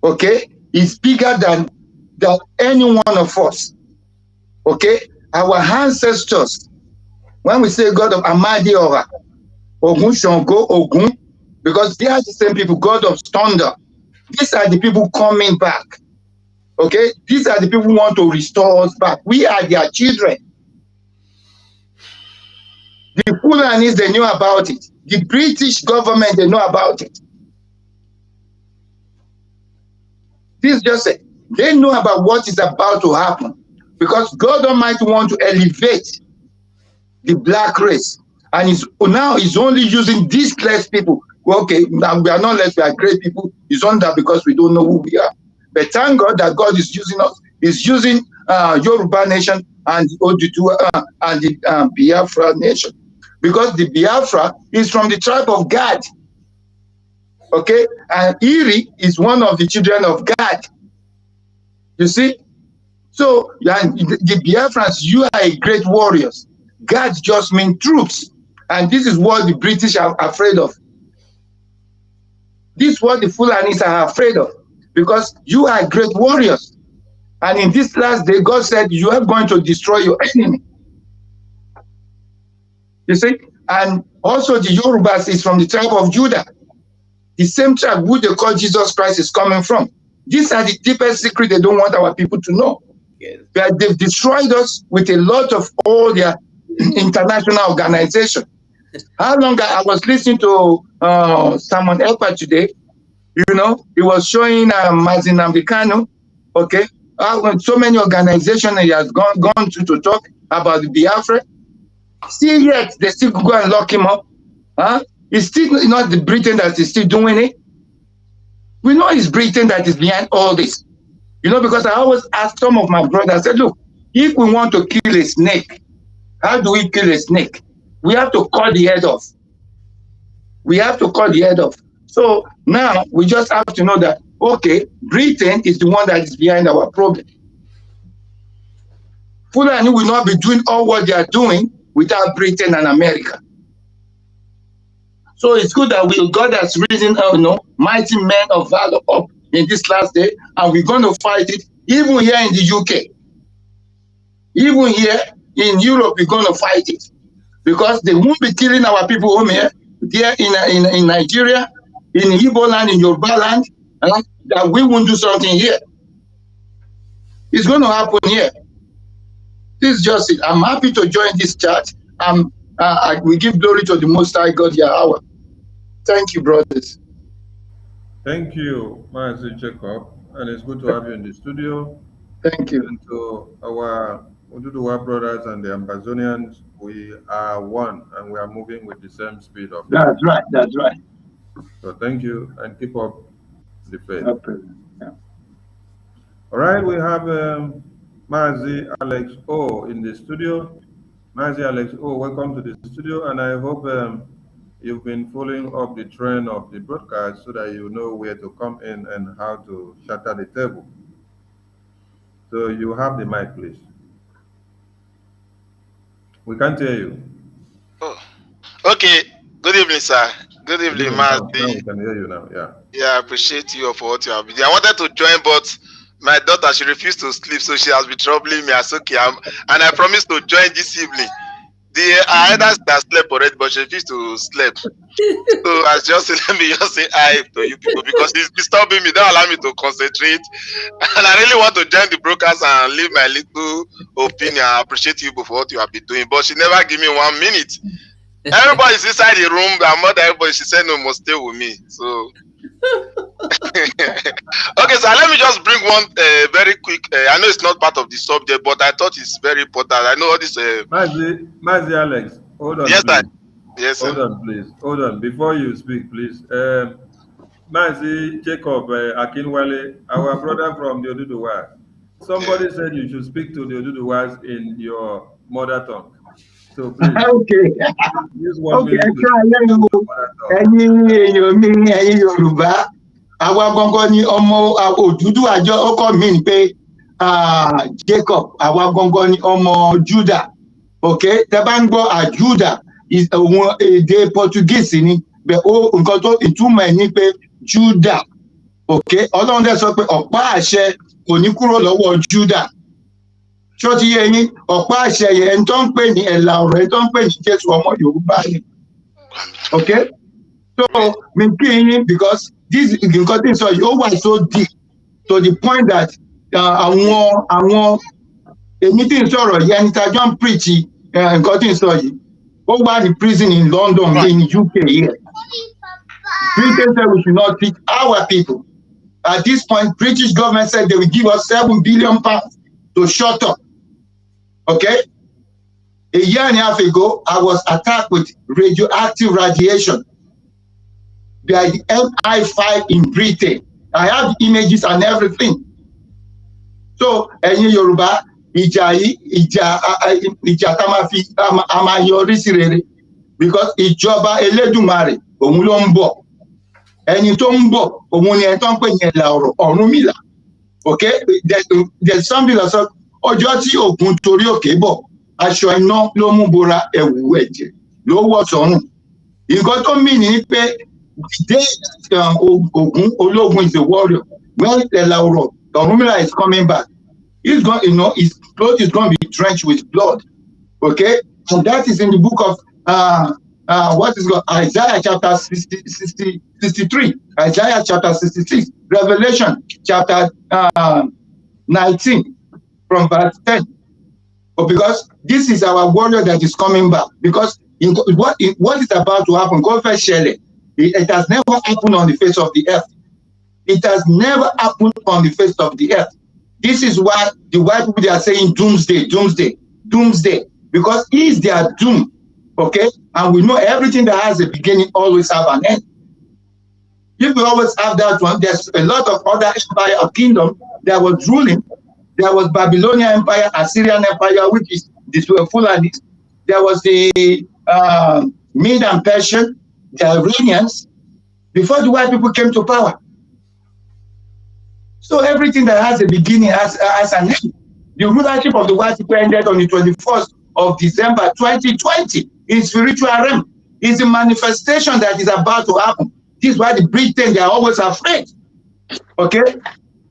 okay, is bigger than any one of us. Okay? Our ancestors, when we say God of Amadioha, Ogun Shango, Ogun, because they are the same people, God of thunder. These are the people coming back. Okay? These are the people who want to restore us back. We are their children. The Fulanis, they knew about it. The British government, they know about it. This just say, they know about what is about to happen. Because God Almighty wants to elevate the black race. And now he's only using these less people. Okay, now we are not less, we are great people. It's on that because we don't know who we are. But thank God that God is using us. He's using Yoruba nation and the and the Biafra nation. Because the Biafra is from the tribe of Gad. Okay? And Iri is one of the children of Gad. You see? So the Biafrans, you are a great warriors. Gad just means troops. And this is what the British are afraid of. This is what the Fulanis are afraid of. Because you are great warriors. And in this last day, God said, you are going to destroy your enemy. You see? And also the Yorubas is from the tribe of Judah. The same tribe who they call Jesus Christ is coming from. These are the deepest secret they don't want our people to know. Yes. That they've destroyed us with a lot of all their international organization. How long I was listening to Simon Elper today, you know, he was showing Mazinam Kano, okay, so many organizations he has gone to talk about the Biafra. Still yet, they still go and lock him up. Huh? It's still not the Britain that is still doing it. We know it's Britain that is behind all this. You know, because I always ask some of my brothers, I said, look, if we want to kill a snake, how do we kill a snake? We have to cut the head off. We have to cut the head off. So now we just have to know that, okay, Britain is the one that is behind our problem. Fulani will not be doing all what they are doing without Britain and America. So it's good that God has risen, mighty men of valor up in this last day, and we're going to fight it, even here in the UK. Even here in Europe, we're going to fight it. Because they won't be killing our people home here, there in Nigeria, in Igbo land, in Yoruba land, and that we won't do something here. It's going to happen here. This is just it. I'm happy to join this chat. We give glory to the Most High God, Yahweh. Thank you, brothers. Thank you, Master Jacob, and it's good to have you in the studio. Thank you. And to our Oduduwa brothers and the Ambazonians, we are one, and we are moving with the same speed of light. That's right. That's right. So thank you, and keep up the faith. Okay. Yeah. All right, we have Mazi Alex O in the studio. Mazi Alex O, welcome to the studio, and I hope you've been following up the trend of the broadcast so that you know where to come in and how to shatter the table. So you have the mic, please. We can't hear you. Oh, okay. Good evening, sir. Good evening, Now we Mazi. can hear you now, yeah. Yeah, I appreciate you for what you have been doing. I wanted to join, but my daughter, she refused to sleep, so she has been troubling me. I said, okay, and I promised to join this evening. I either slept already, but she refused to sleep. So I just said, let me just say hi to you people because it's disturbing me. Don't allow me to concentrate. And I really want to join the brokers and leave my little opinion. I appreciate you for what you have been doing, but she never give me 1 minute. Everybody's inside the room. I'm not everybody. She said no, must stay with me. So okay, so let me just bring one very quick. I know it's not part of the subject, but I thought it's very important. I know all this. Mazi Alex, hold on. Yes, please. Yes, sir. Hold on, please. Hold on. Before you speak, please. Mazi Jacob Akinwale, our brother from the Oduduwa. Somebody said you should speak to the Oduduwas in your mother tongue. So please, Okay. use 1 Okay, minute ẹ to káalẹ́ o. Ẹ̀yin èèyàn mi, ẹ̀yin Yorùbá, àwa gangan ni ọmọ Odùduwà àjọ ọkọ mi ni pé Jacob, àwa gangan ni ọmọ Judah. Okay, tẹ́ bá ń gbọ́ àjúdà òun èdè Portuguese ni nǹkan tó ìtumọ̀ ẹ̀ ni pé Judah. Okay, Ọlọ́run dẹ̀ sọ pé ọ̀pá àṣẹ kò ní kúrò lọ́wọ́ Judah. Ṣó ti yé yín? Ọ̀pá àṣẹ yẹn ẹni tó ń pè ní ẹ̀là ọ̀rọ̀ ẹni tó ń pè ní Jésù ọmọ Yorùbá ni. Okay, so mi kí yín because this nǹkan tí ń sọ yìí ó wà so deep to the point that àwọn èmi tí ń sọ̀rọ̀ yẹn ẹni tá a jọ ń preach nǹkan tí ń sọ yìí ó wà ní prison in London in UK here. Britain said we should not teach our people. At this point, British government said they will give us £7 billion to shut up. Okay? A year and a half ago, I was attacked with radioactive radiation by the MI5 in Britain. I have images and everything. So, ẹ̀yin Yorùbá, ìjà tá máa yọrí sí rere because ìjọba Elédùmarè òun ló ń bọ̀. Ẹni tó ń bọ̀ òun ni ẹni tó ń pè ní ẹ̀là ọ̀rọ̀ Ọ̀rúnmìlà. Okay, there's something that says ọjọ́ tí Ògún torí òkè bọ̀ aṣọ iná ló mú bora ẹ̀wù ẹ̀jẹ̀ ló wọ̀ sọ́rùn. Nǹkan tó mì ní pé Ògún ológun is a warrior. When ẹ̀là ọ̀rọ̀ Ọ̀rúnmìlà is coming back, he's going, his clothes is going to be drenched with blood. Okay, and that is in the book of what is called Isaiah chapter 63, Isaiah chapter 66, Revelation chapter 19 from verse 10. But because this is our warrior that is coming back, because what is about to happen, it has never happened on the face of the earth. It has never happened on the face of the earth. This is why the white people, they are saying doomsday, doomsday, doomsday, because is their doom. Okay, and we know everything that has a beginning always have an end. If we always have that one, there's a lot of other empire of kingdom that was ruling. There was Babylonian Empire, Assyrian Empire, which is this were Fulanis. There was the Mede and Persian, the Iranians, before the white people came to power. So everything that has a beginning has an end. The rulership of the white people ended on the 21st of December 2020 in spiritual realm. It's a manifestation that is about to happen. This is why the Britain, they are always afraid. Okay?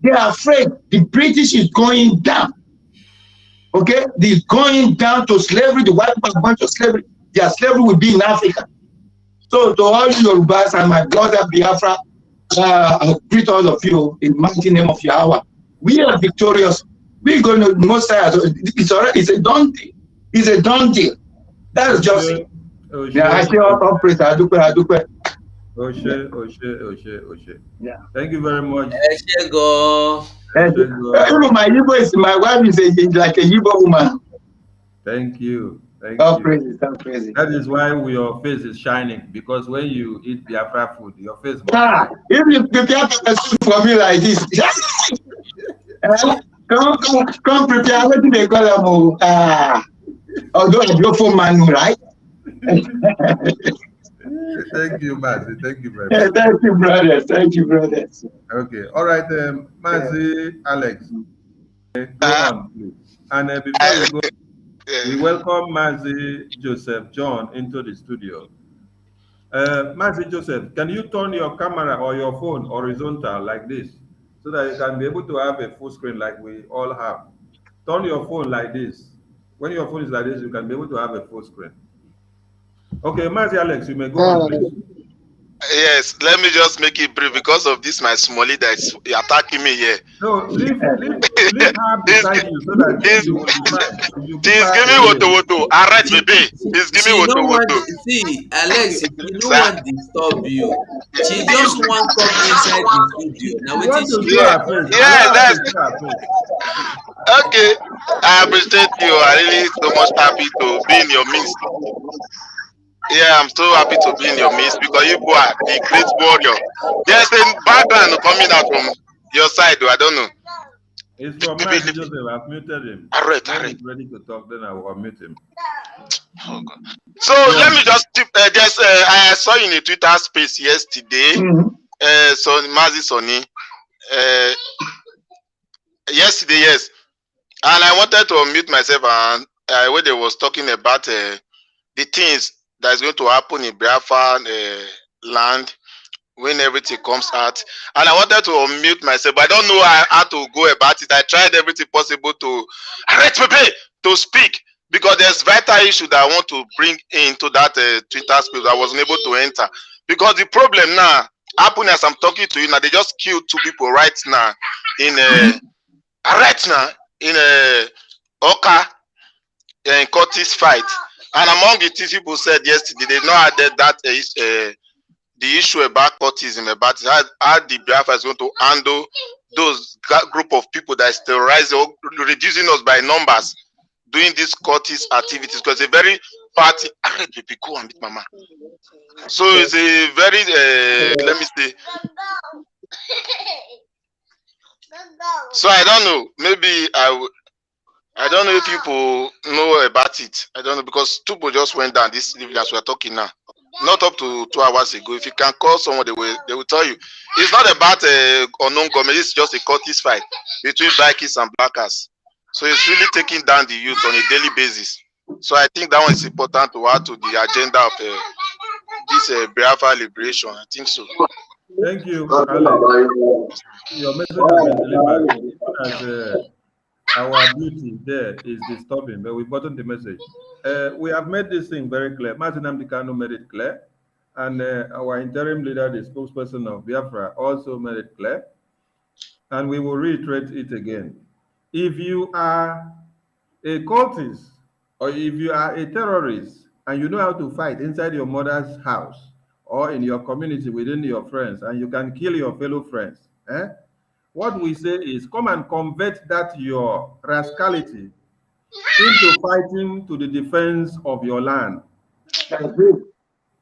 They are afraid the British is going down. Okay? They're going down to slavery. The white people are going to slavery. Their slavery will be in Africa. So to all you Yorubas and my brother Biafra, I greet all of you in the mighty name of Yahweh. We are victorious. We're going to most times. It's a done deal. It's a done deal. That's just it. Yeah, I say all praise. I do. Oshe. Yeah. Thank you very much. My wife is like a Yibo woman. Thank you. All praises. That is why your face is shining, because when you eat Biafra food, your face. If you prepare food for me like this, come prepare. What do they call them? Although I go for man, right? Thank you, Mazi. Thank you very much. Thank you, brothers. Okay. All right, Mazi, Alex. Go on, please. And before we go, we welcome Mazi Joseph John into the studio. Mazi Joseph, can you turn your camera or your phone horizontal like this so that you can be able to have a full screen like we all have? Turn your phone like this. When your phone is like this, you can be able to have a full screen. Okay, Mazi Alex, you may go on, please. Yes, let me just make it brief because of this my smallie that is attacking me here. No, leave her beside you so that you will She's giving woto. Alright, baby. She's giving woto. See, Alex, she don't want to disturb you. She just want to come inside the studio. Now we that's okay. I appreciate you. I'm really so much happy to be in your midst. Yeah, I'm so happy to be in your midst because you are the great warrior. There's a background coming out from your side, though. I don't know. It's from Mazi Joseph. I've muted him. Alright. When he's ready to talk, then I will unmute him. Oh God. So let me just there's I saw in a Twitter space yesterday. So Mazi Soni. Yesterday, yes. And I wanted to unmute myself and when they was talking about the things that is going to happen in Biafra land when everything comes out. And I wanted to unmute myself, but I don't know how to go about it. I tried everything possible to to speak because there's vital issue that I want to bring into that Twitter space. I wasn't able to enter because the problem now happening as I'm talking to you now. They just killed 2 people right now in Oka in Curtis fight. And among the things people said yesterday, they not added that the issue about cultism, about how the Biafra is going to handle those group of people that is terrorizing or reducing us by numbers doing these cultist activities, because it's a very party. Go and meet mama. So it's a very let me say. So I don't know. Maybe I don't know if people know about it. I don't know because Tubo just went down this evening as we are talking now. Not up to 2 hours ago. If you can call someone, they will tell you. It's not about unknown government. It's just a cultist fight between bikies and blackers. So it's really taking down the youth on a daily basis. So I think that one is important to add to the agenda of this Biafra liberation. I think so. Thank you, Alex. Your message has been delivered. As our duty there is disturbing, but we've gotten the message. We have made this thing very clear. Martin Kano made it clear, and our interim leader, the spokesperson of Biafra, also made it clear. And we will reiterate it again. If you are a cultist or if you are a terrorist and you know how to fight inside your mother's house or in your community within your friends, and you can kill your fellow friends, what we say is come and convert that your rascality into fighting to the defense of your land.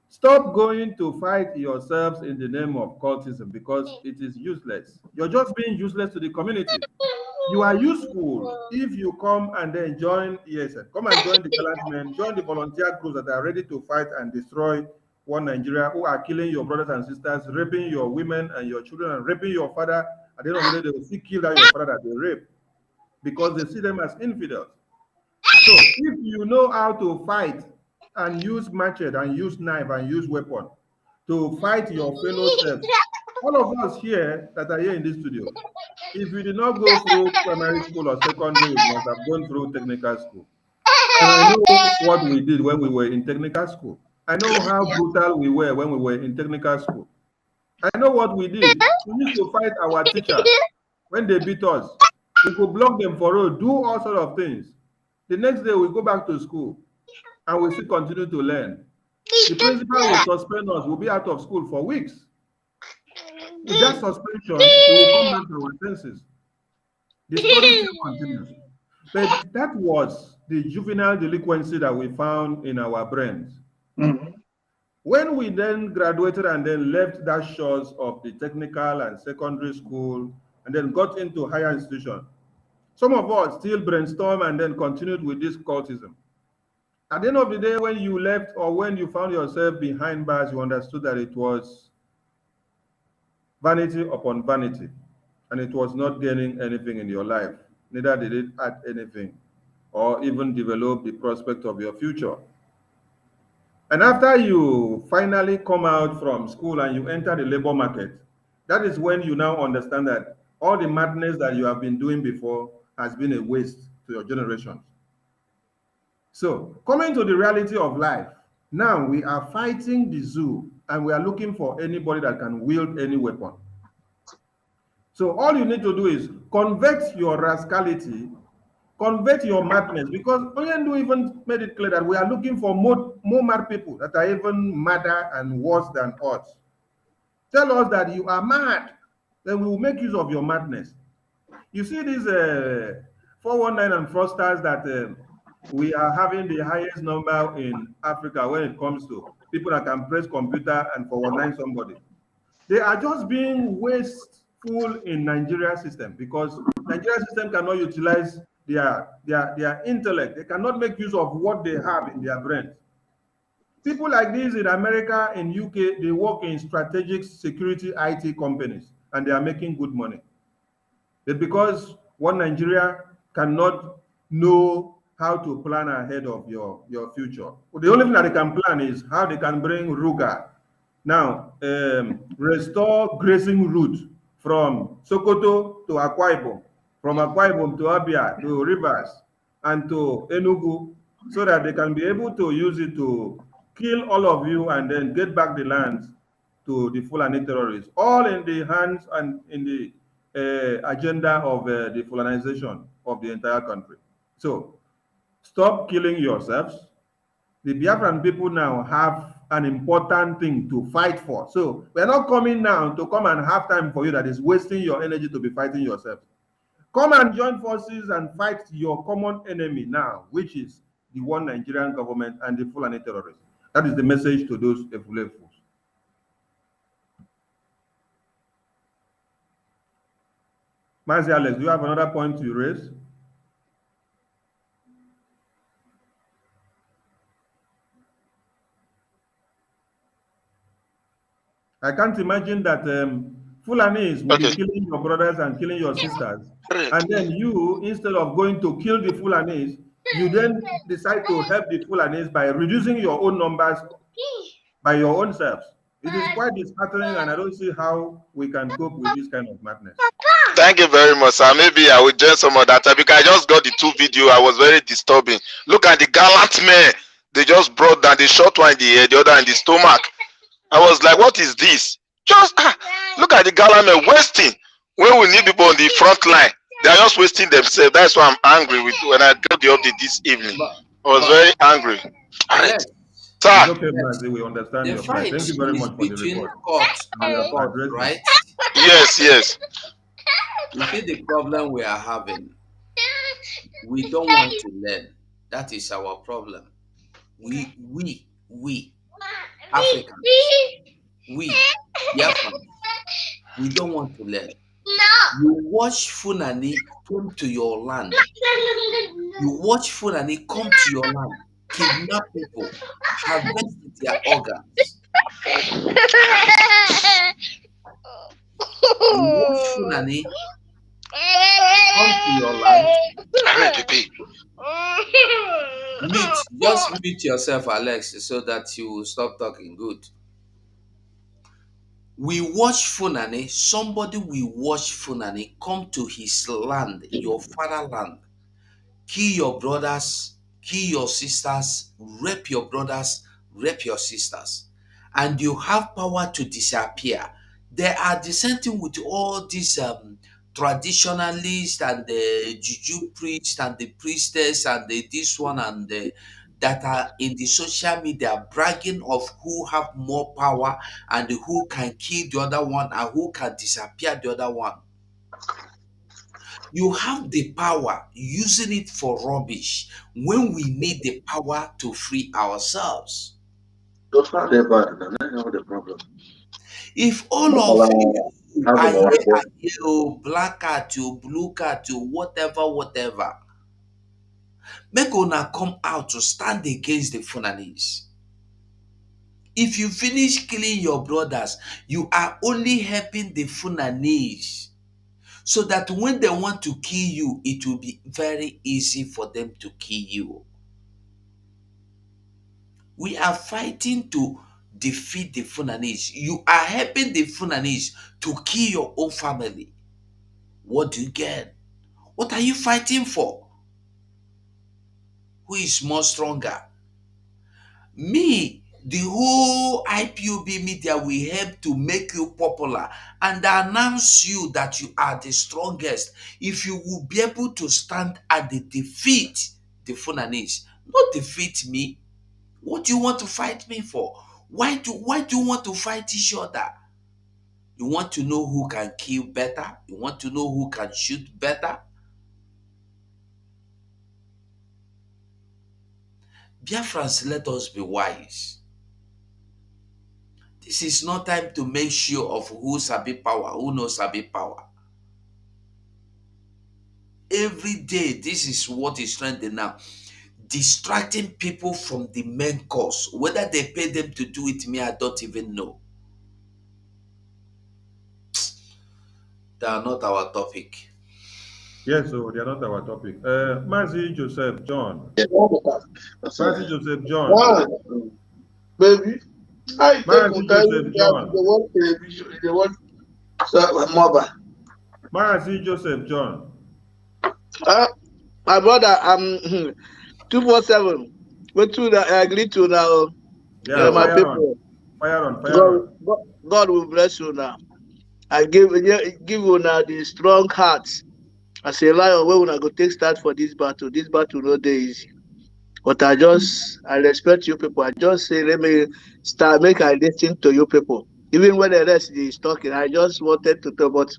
Stop going to fight yourselves in the name of cultism because it is useless. You're just being useless to the community. You are useful if you come and then join ESN. Come and join the gallant men, join the volunteer groups that are ready to fight and destroy one Nigeria, who are killing your brothers and sisters, raping your women and your children, and raping your father. At the end of the day, they will still kill out your father that they rape because they see them as infidels. So if you know how to fight and use machete and use knife and use weapon to fight your fellow selves, all of us here that are here in this studio, if you did not go through primary school or secondary, you must have gone through technical school. And I know what we did when we were in technical school. I know how brutal we were when we were in technical school. I know what we did. We used to fight our teachers when they beat us. We could block them for road, do all sorts of things. The next day we go back to school and we still continue to learn. The principal will suspend us. We'll be out of school for weeks. With that suspension, we will come back to our senses. The story still continues. But that was the juvenile delinquency that we found in our brains. When we then graduated and then left that shores of the technical and secondary school and then got into higher institutions, some of us still brainstorm and then continued with this cultism. At the end of the day, when you left or when you found yourself behind bars, you understood that it was vanity upon vanity, and it was not gaining anything in your life. Neither did it add anything or even develop the prospect of your future. And after you finally come out from school and you enter the labor market, that is when you now understand that all the madness that you have been doing before has been a waste to your generations. So, coming to the reality of life, now we are fighting the zoo and we are looking for anybody that can wield any weapon. So all you need to do is convert your rascality, convert your madness, because Onyendu even made it clear that we are looking for more mad people that are even madder and worse than us. Tell us that you are mad, then we will make use of your madness. You see these 419 and fraudsters that we are having the highest number in Africa when it comes to people that can press computer and 419 somebody. They are just being wasteful in Nigeria system because Nigeria system cannot utilize their intellect. They cannot make use of what they have in their brains. People like this in America, in UK, they work in strategic security IT companies and they are making good money. But because one Nigeria cannot know how to plan ahead of your future, the only thing that they can plan is how they can bring Ruga. Now, restore grazing route from Sokoto to Akwa Ibom, from Akwa Ibom to Abia, to Rivers, and to Enugu, so that they can be able to use it to kill all of you and then get back the lands to the Fulani terrorists, all in the hands and in the agenda of the Fulanization of the entire country. So stop killing yourselves. The Biafran people now have an important thing to fight for. So we're not coming now to come and have time for you that is wasting your energy to be fighting yourself. Come and join forces and fight your common enemy now, which is the one Nigerian government and the Fulani terrorists. That is the message to those Efulefus. Mazi Alex, do you have another point to raise? I can't imagine that Fulanis will be killing your brothers and killing your sisters. And then you, instead of going to kill the Fulanis, you then decide to help the Fulanis by reducing your own numbers by your own selves. It is quite disheartening, and I don't see how we can cope with this kind of madness. Thank you very much, sir. Maybe I will join some of that time because I just got the two video. I was very disturbing. Look at the gallant men. They just brought down the short one in the head, the other in the stomach. I was like, what is this? Just look at the gallant men wasting when we need people on the front line. They are just wasting themselves. That's why I'm angry with when I got the update this evening. I was very angry. Yes. Sir. Okay, Mazi, we understand The your point. fight Thank you very is much for the between report. court and court, right? Yes, yes. You see the problem we are having. We don't want to learn. That is our problem. We Africans, we Biafrans, we don't want to learn. You watch Funani come to your land. You watch Funani come to your land, kidnap people, harvest their organs. You watch Funani come to your land. Just mute yourself, Alex, so that you will stop talking. Good. We watch Funani, somebody will watch Funani come to his land, your fatherland, kill your brothers, kill your sisters, rape your brothers, rape your sisters, and you have power to disappear. They are dissenting with all these traditionalists and the juju priests and the priestess and the this one and the that are in the social media bragging of who have more power and who can kill the other one and who can disappear the other one. You have the power, using it for rubbish when we need the power to free ourselves. That's not their bad, man. That's not the problem. If all of you are here, black cat, you blue cat, you whatever, make una come out to stand against the Funanis. If you finish killing your brothers, you are only helping the Funanis, so that when they want to kill you, it will be very easy for them to kill you. We are fighting to defeat the Funanis. You are helping the Funanis to kill your own family. What do you get? What are you fighting for? Who is more stronger? Me, the whole IPOB media will help to make you popular and announce you that you are the strongest if you will be able to stand at the defeat the Funanis. Not defeat me. What do you want to fight me for? Why do you want to fight each other? You want to know who can kill better? You want to know who can shoot better? Biafrans, let us be wise. This is not time to make sure of who sabi power, who knows sabi power. every day, this is what is trending now. Distracting people from the main course. Whether they pay them to do it, me, I don't even know. They are not our topic. Yes, so they are not our topic. Mazi Joseph John. Mazi Joseph John. Wow, baby. I take Mazi with time Joseph John. they want television, they want mobile. Mazi Joseph John. My brother, I'm 247. What to I agree to now. Yeah, My fire on. people. Fire on, fire God, on. God will bless you now. I give you now the strong heart. As a lion, where when I go take start for this battle no dey easy. But I respect you people. I just say let me start make I listen to you people. Even when the rest is talking, I just wanted to talk, but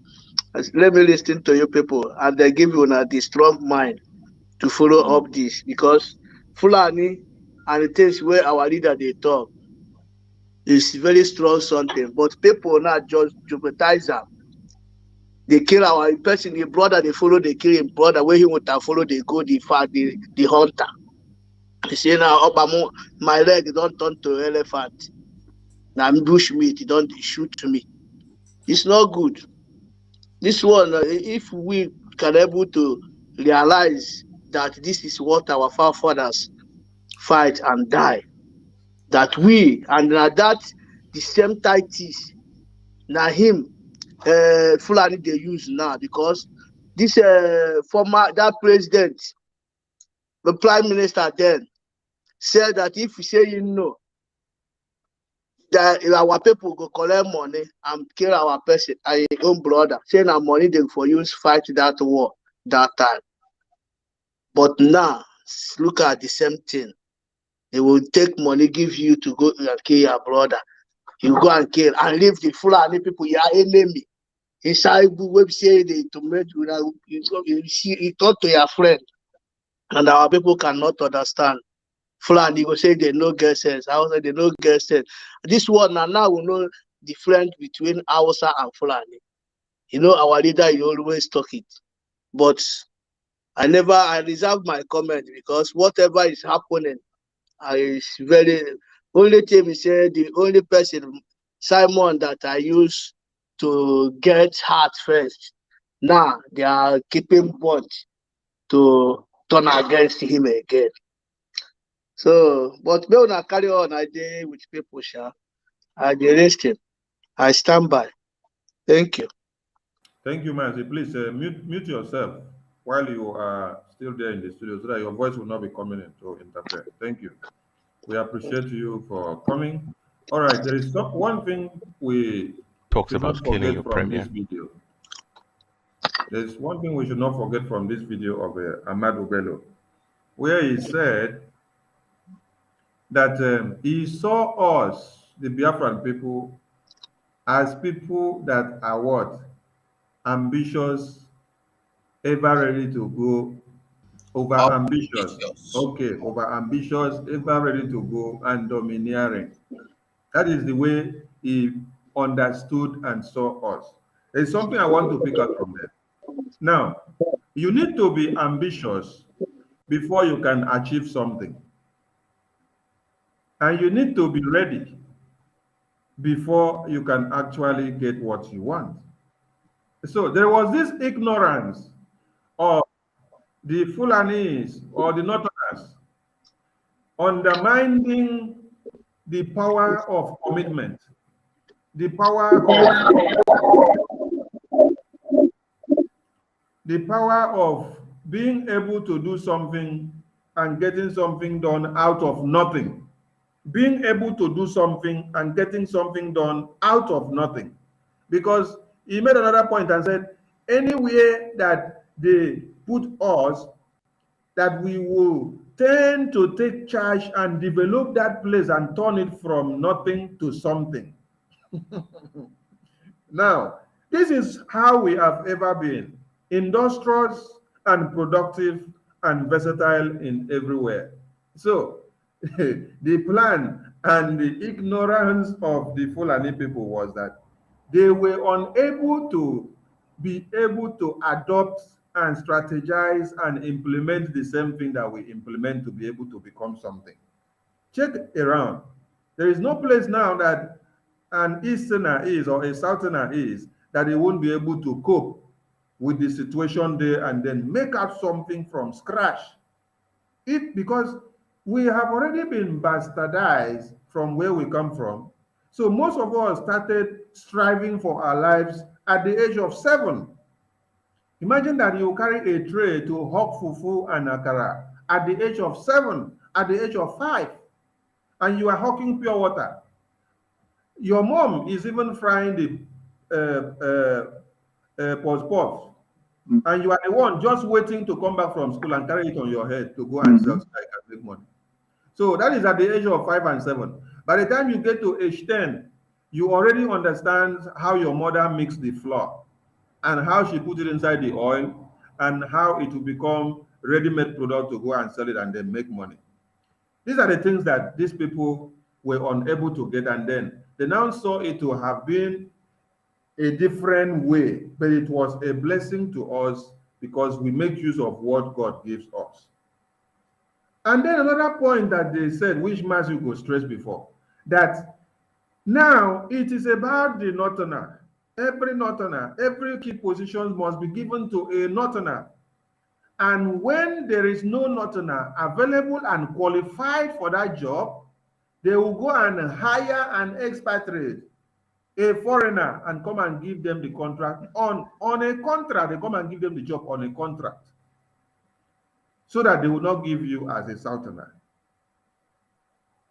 let me listen to you people, and they give you now the strong mind to follow up this, because Fulani and the things where our leader they talk is very strong something, but people now just jeopardize them. They kill our person, the brother they follow, they kill him brother. Where he want to follow, they go the hunter. He say now, Obama, my leg don't turn to elephant. Now bush meat, he don't shoot me. It's not good. This one, if we can able to realize that this is what our forefathers fight and die, that we and that the same tactics na him Fulani they use now, because this former that president, the prime minister then said that if we say that our people go collect money and kill our person and his own brother, saying our money they for use fight that war that time. But now look at the same thing. They will take money, give you to go and kill your brother. You go and kill and leave the Fulani people, your enemy. Inside web say they to make you talk to your friend, and our people cannot understand. Fulani go say they no get sense. Hausa they no get sense. This one now we know the difference between Hausa and Fulani. Our leader he always talk it. But I reserve my comment, because whatever is happening is very only thing we say the only person Simon that I use to get heart first. Now they are keeping point to turn against him again. So, but may una carry on I dey with people, sha. I dey listen. I stand by. Thank you. Thank you, Mazi. Please mute yourself while you are still there in the studio so that your voice will not be coming in to interfere. Thank you. We appreciate you for coming. All right, there is one thing we Talks should not about killing your forget from this premier. video. There's one thing we should not forget from this video of Ahmad Bello, where he said that he saw us, the Biafran people, as people that are what? Ambitious, ever ready to go, over ambitious. Ambitious. Okay, over ambitious, ever ready to go, and domineering. That is the way he understood and saw us. There's something I want to pick up from there. Now, you need to be ambitious before you can achieve something. And you need to be ready before you can actually get what you want. So there was this ignorance of the Fulanis or the Northerners undermining the power of commitment, the power of being able to do something and getting something done out of nothing. Being able to do something and getting something done out of nothing. Because he made another point and said, anywhere that they put us, that we will tend to take charge and develop that place and turn it from nothing to something. Now, this is how we have ever been, industrious and productive and versatile in everywhere. So, the plan and the ignorance of the Fulani people was that they were unable to be able to adopt and strategize and implement the same thing that we implement to be able to become something. Check around. There is no place now that an Easterner is or a Southerner is that they won't be able to cope with the situation there and then make out something from scratch. Because we have already been bastardized from where we come from. So most of us started striving for our lives at the age of 7. Imagine that you carry a tray to hawk fufu and akara at the age of 7, at the age of 5, and you are hawking pure water. Your mom is even frying the puff, and you are the one just waiting to come back from school and carry it on your head to go and sell so that you can make money. So that is at the age of 5 and 7. By the time you get to age 10, you already understand how your mother mixed the flour and how she put it inside the oil and how it will become ready-made product to go and sell it and then make money. These are the things that these people were unable to get, and then they now saw it to have been a different way, but it was a blessing to us because we make use of what God gives us. And then another point that they said, which Matthew could stress before, that now it is about the northerner. Every northerner, every key position must be given to a northerner. And when there is no northerner available and qualified for that job, they will go and hire an expatriate, a foreigner, and come and give them the contract on a contract. They come and give them the job on a contract, so that they will not give you as a southerner.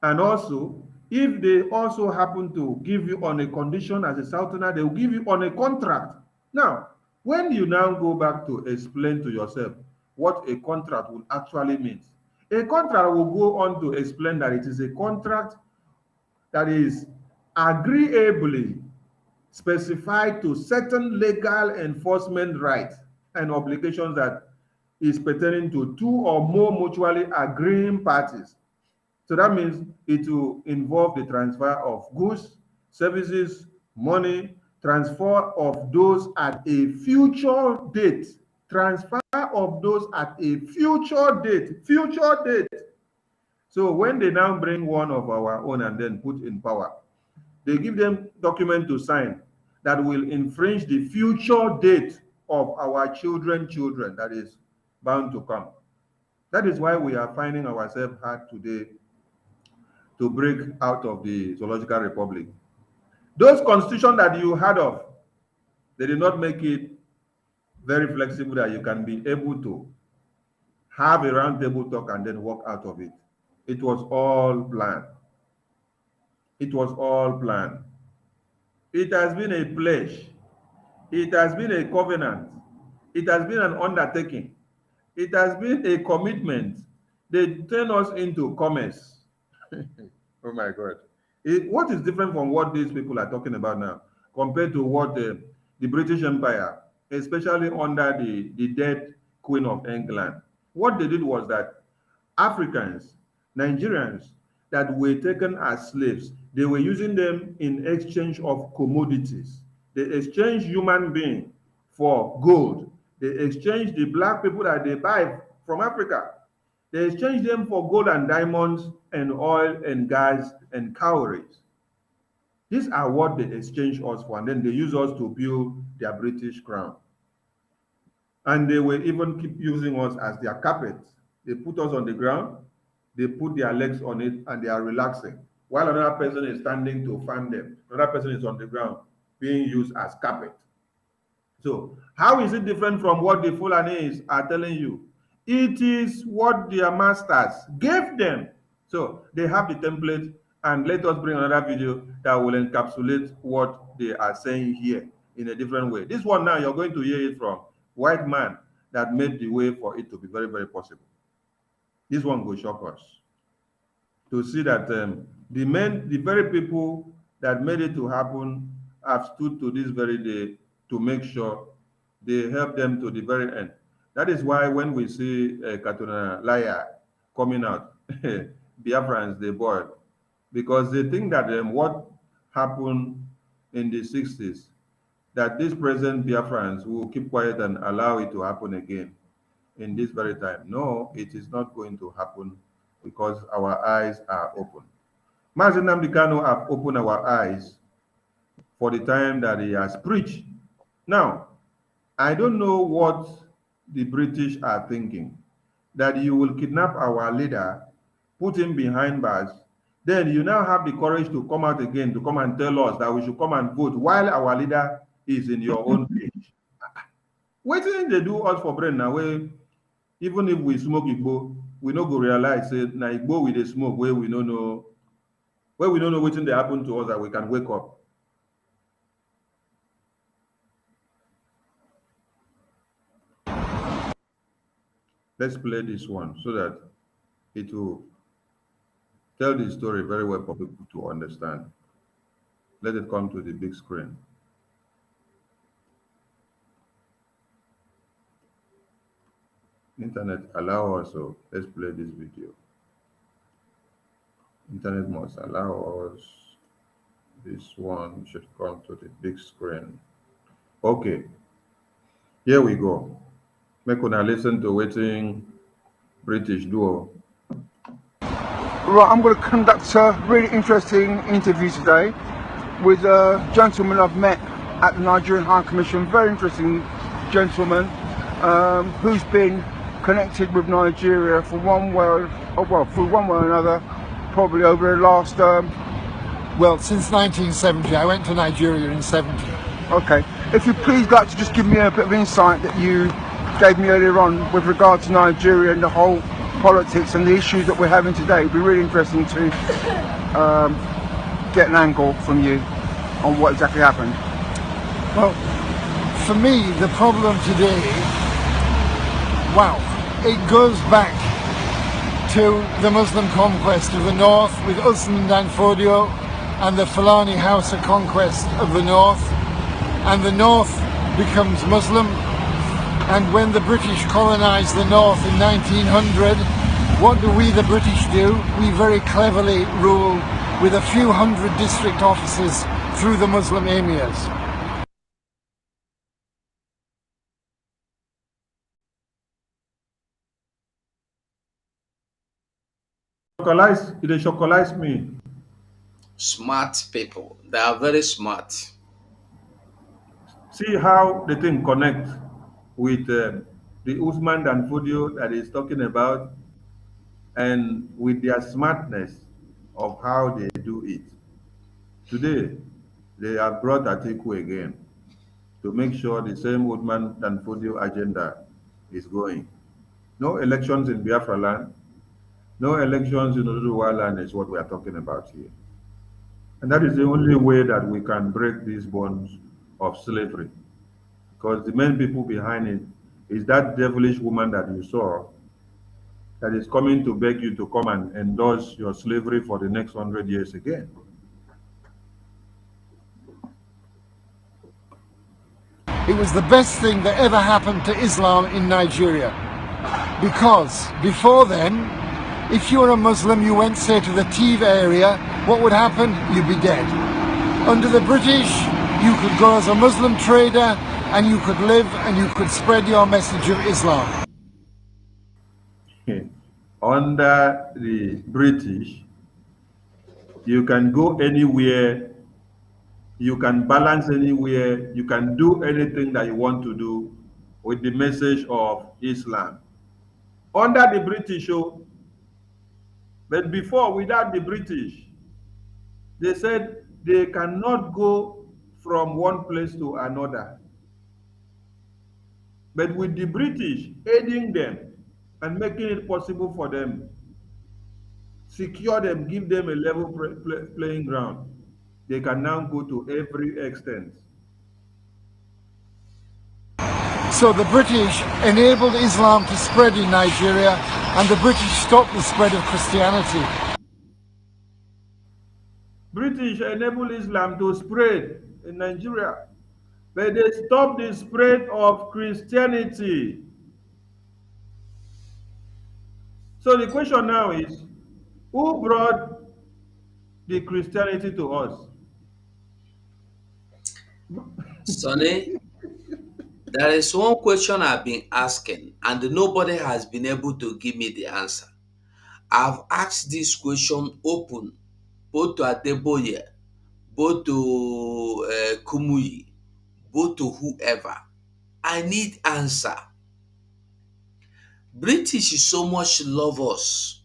And also, if they also happen to give you on a condition as a southerner, they will give you on a contract. Now, when you now go back to explain to yourself what a contract will actually mean, a contract will go on to explain that it is a contract that is agreeably specified to certain legal enforcement rights and obligations that is pertaining to 2 or more mutually agreeing parties. So that means it will involve the transfer of goods, services, money, transfer of those at a future date. Transfer of those at a future date. Future date. So when they now bring one of our own and then put in power, they give them document to sign that will infringe the future date of our children that is bound to come. That is why we are finding ourselves hard today to break out of the zoological republic. Those constitutions that you heard of, they did not make it very flexible that you can be able to have a round table talk and then walk out of it. It was all planned. It was all planned. It has been a pledge. It has been a covenant. It has been an undertaking. It has been a commitment. They turn us into commerce. Oh my God. What is different from what these people are talking about now compared to what the British Empire, especially under the dead Queen of England, what they did was that Africans, Nigerians that were taken as slaves, they were using them in exchange of commodities. They exchanged human beings for gold. They exchanged the black people that they buy from Africa. They exchanged them for gold and diamonds and oil and gas and cowries. These are what they exchange us for, and then they use us to build their British crown. And they will even keep using us as their carpets. They put us on the ground, they put their legs on it, and they are relaxing. While another person is standing to fan them, another person is on the ground being used as carpet. So how is it different from what the Fulanis are telling you? It is what their masters gave them. So they have the template, and let us bring another video that will encapsulate what they are saying here in a different way. This one now, you're going to hear it from white man that made the way for it to be very, very possible. This one will shock us to see that the very people that made it to happen have stood to this very day to make sure they help them to the very end. That is why when we see Katuna Laya coming out, Biafrans, they boil, because they think that what happened in the 60s that these present Biafrans will keep quiet and allow it to happen again in this very time. No, it is not going to happen because our eyes are open. Mazi Nnamdi Kanu have opened our eyes for the time that he has preached. Now, I don't know what the British are thinking, that you will kidnap our leader, put him behind bars, then you now have the courage to come out again to come and tell us that we should come and vote while our leader is in your own cage. What did they do us for brain now? Even if we smoke Igbo, we no go realize say na Igbo we dey smoke where we don't know wetin dey happen to us that we can wake up. Let's play this one so that it will tell the story very well for people to understand. Let it come to the big screen. Internet allow us, so let's play this video. Internet must allow us. This one should come to the big screen. Okay, here we go. Make una listen to wetin British do. Right, I'm going to conduct a really interesting interview today with a gentleman I've met at the Nigerian High Commission. Very interesting gentleman who's been connected with Nigeria for one way or another, probably over the last. Well, since 1970, I went to Nigeria in 70. Okay, if you please like to just give me a bit of insight that you gave me earlier on with regard to Nigeria and the whole politics and the issues that we're having today. It'd be really interesting to get an angle from you on what exactly happened. Well, for me, the problem today, wow, it goes back to the Muslim conquest of the north with Usman Dan Fodio and the Fulani Hausa conquest of the north, and the north becomes Muslim. And when the British colonized the north in 1900, what do we, the British, do? We very cleverly rule with a few hundred district officers through the Muslim emirs. They chocolize me. Smart people. They are very smart. See how the thing connect with the Usman Dan Fodio that is talking about, and with their smartness of how they do it. Today, they have brought Atiku again to make sure the same Usman Dan Fodio agenda is going. No elections in Biafra land, no elections in Oduduwa land is what we are talking about here. And that is the only way that we can break these bonds of slavery. Because the main people behind it is that devilish woman that you saw that is coming to beg you to come and endorse your slavery for the next 100 years again. It was the best thing that ever happened to Islam in Nigeria. Because before then, if you were a Muslim, you went, say, to the Tiv area, what would happen? You'd be dead. Under the British, you could go as a Muslim trader and you could live and you could spread your message of Islam. Under the British, you can go anywhere, you can balance anywhere, you can do anything that you want to do with the message of Islam. Under the British, but before, without the British, they said they cannot go from one place to another. But with the British aiding them and making it possible for them, secure them, give them a level playing ground, they can now go to every extent. So the British enabled Islam to spread in Nigeria, and the British stopped the spread of Christianity. British enabled Islam to spread in Nigeria, but they stopped the spread of Christianity. So the question now is, who brought the Christianity to us? Sonny, there is one question I've been asking, and nobody has been able to give me the answer. I've asked this question open, both to Adeboye, both to Kumuyi, both to whoever. I need answer. British so much love us.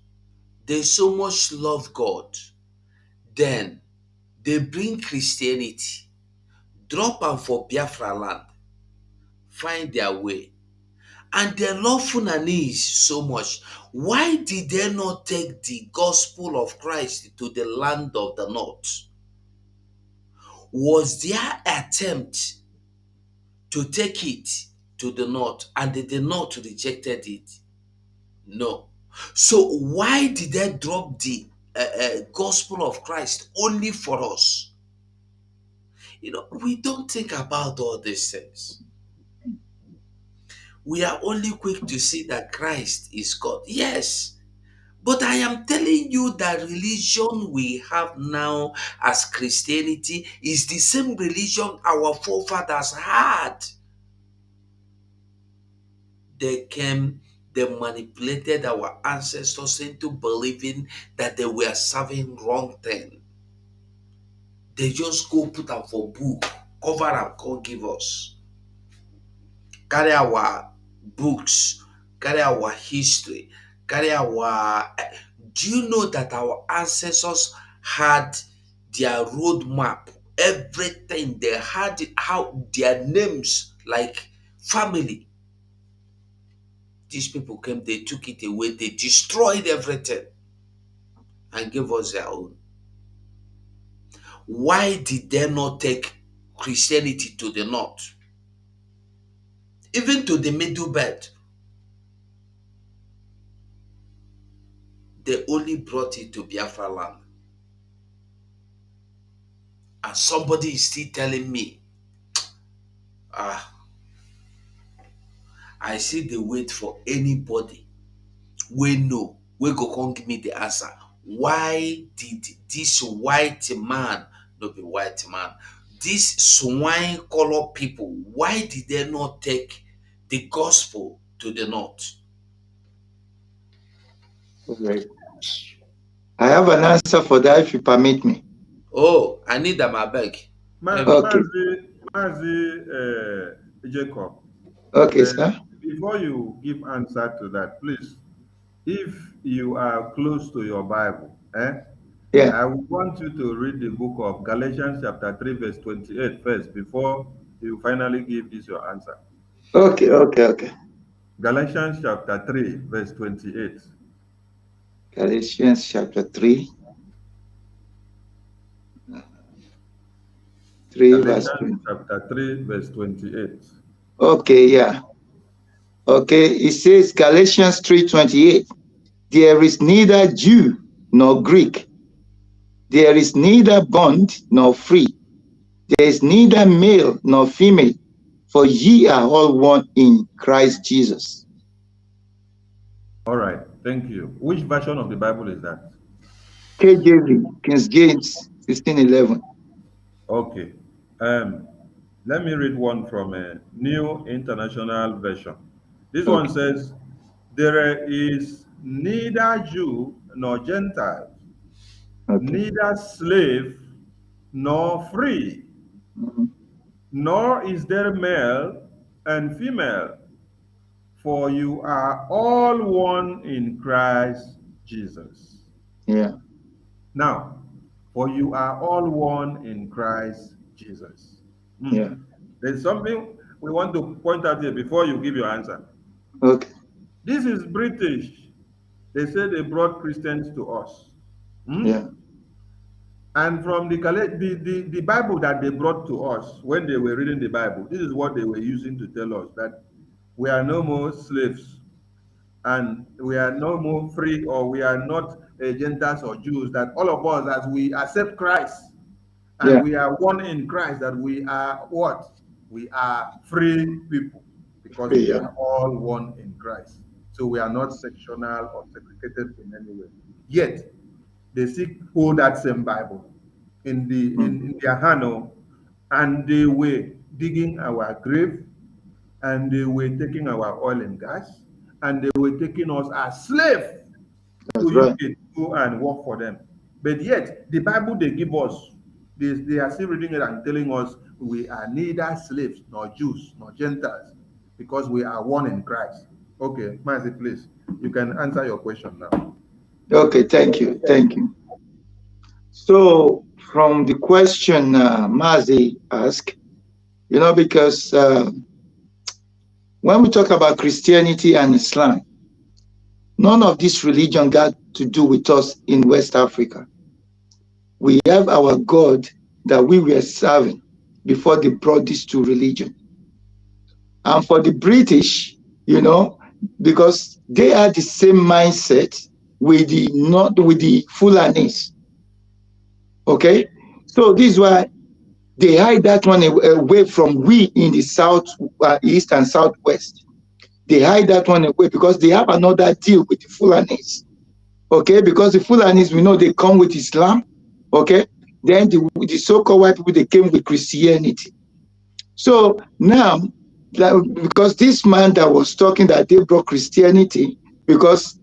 They so much love God. Then they bring Christianity, drop am for Biafra land, find their way. And they love Fulanese so much. Why did they not take the gospel of Christ to the land of the north? Was their attempt to take it to the north and the north rejected it? No. So why did they drop the gospel of Christ only for us? We don't think about all these things. We are only quick to see that Christ is God. Yes. But I am telling you that religion we have now as Christianity is the same religion our forefathers had. They came, they manipulated our ancestors into believing that they were serving wrong thing. They just go put up for book, cover and come give us. Carry our books, carry our history, carry our. Do you know that our ancestors had their roadmap? Everything they had, how their names, like family. These people came, they took it away, they destroyed everything and gave us their own. Why did they not take Christianity to the north? Even to the middle belt? They only brought it to Biafra land. And somebody is still telling me, I see the wait for anybody we know, we go come give me the answer. Why did this white man, not be white man, these swine color people, why did they not take the gospel to the north? Okay. I have an answer for that if you permit me. Oh, I need them, I beg. Okay. Mazi Jacob, Okay, sir. before you give answer to that, please, if you are close to your Bible, Yeah. I would want you to read the book of Galatians chapter 3, verse 28 first, before you finally give this your answer. Okay. Galatians chapter 3, verse 28. Galatians chapter 3. 3 verse Galatians 20. chapter 3, verse 28. Okay, yeah. Okay, it says Galatians 3:28. There is neither Jew nor Greek. There is neither bond nor free. There is neither male nor female, for ye are all one in Christ Jesus. All right, thank you. Which version of the Bible is that? KJV, King James 16:11. Okay. Let me read one from a New International Version. This one Okay. says, there is neither Jew nor Gentile, Okay. neither slave nor free, nor is there male and female, for you are all one in Christ Jesus. Yeah. Now, for you are all one in Christ Jesus. Yeah. There's something we want to point out here before you give your answer. Okay. This is British. They say they brought Christians to us. Yeah. And from the Bible that they brought to us when they were reading the Bible, this is what they were using to tell us that we are no more slaves and we are no more free, or we are not Gentiles or Jews, that all of us, as we accept Christ and Yeah. we are one in Christ, that we are what? We are free people because we Yeah. are all one in Christ. So we are not sectional or segregated in any way. Yet, they still hold that same Bible in their hand, and they were digging our grave, and they were taking our oil and gas, and they were taking us as slaves That's to right. UK to go and work for them. But yet, the Bible they give us, they are still reading it and telling us we are neither slaves nor Jews nor Gentiles because we are one in Christ. Okay, Mazi, please, you can answer your question now. Okay, thank you. Thank you. So, from the question Mazi asked, because when we talk about Christianity and Islam, none of this religion got to do with us in West Africa. We have our God that we were serving before they brought this to religion. And for the British, because they had the same mindset with the not with the Fulanis. Okay, so this is why they hide that one away from we in the south, east and southwest. They hide that one away because they have another deal with the Fulanis. Okay, because the Fulanis, we know they come with Islam. Okay, then the so-called white people, they came with Christianity. So now, because this man that was talking that they brought Christianity, because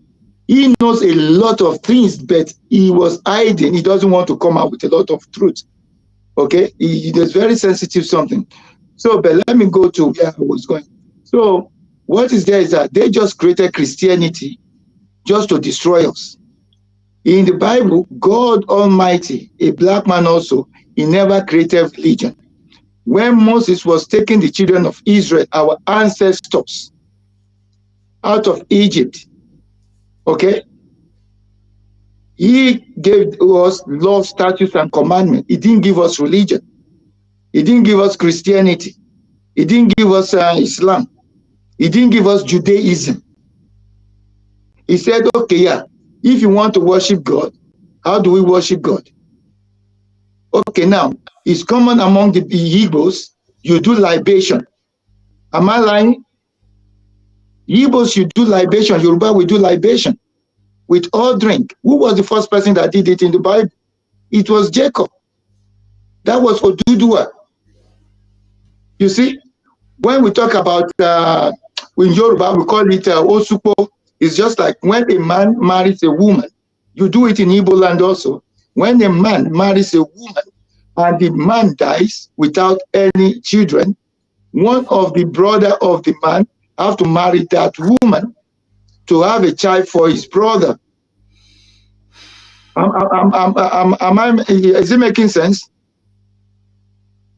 he knows a lot of things, but he was hiding. He doesn't want to come out with a lot of truth. Okay, he is very sensitive something. So, but let me go to where I was going. So, what is there is that they just created Christianity just to destroy us. In the Bible, God Almighty, a black man also, he never created religion. When Moses was taking the children of Israel, our ancestors, out of Egypt, okay, he gave us laws, statutes, and commandments. He didn't give us religion. He didn't give us Christianity. He didn't give us Islam. He didn't give us Judaism. He said, okay, yeah, if you want to worship God, how do we worship God? Okay, now, it's common among the Igbos, you do libation. Am I lying? Igbos, you do libation. Yoruba, we do libation with all drink. Who was the first person that did it in the Bible? It was Jacob. That was Odudua. You see, when we talk about in Yoruba, we call it Osupo. It's just like when a man marries a woman. You do it in Igbo land also. When a man marries a woman and the man dies without any children, one of the brother of the man have to marry that woman to have a child for his brother. Is it making sense?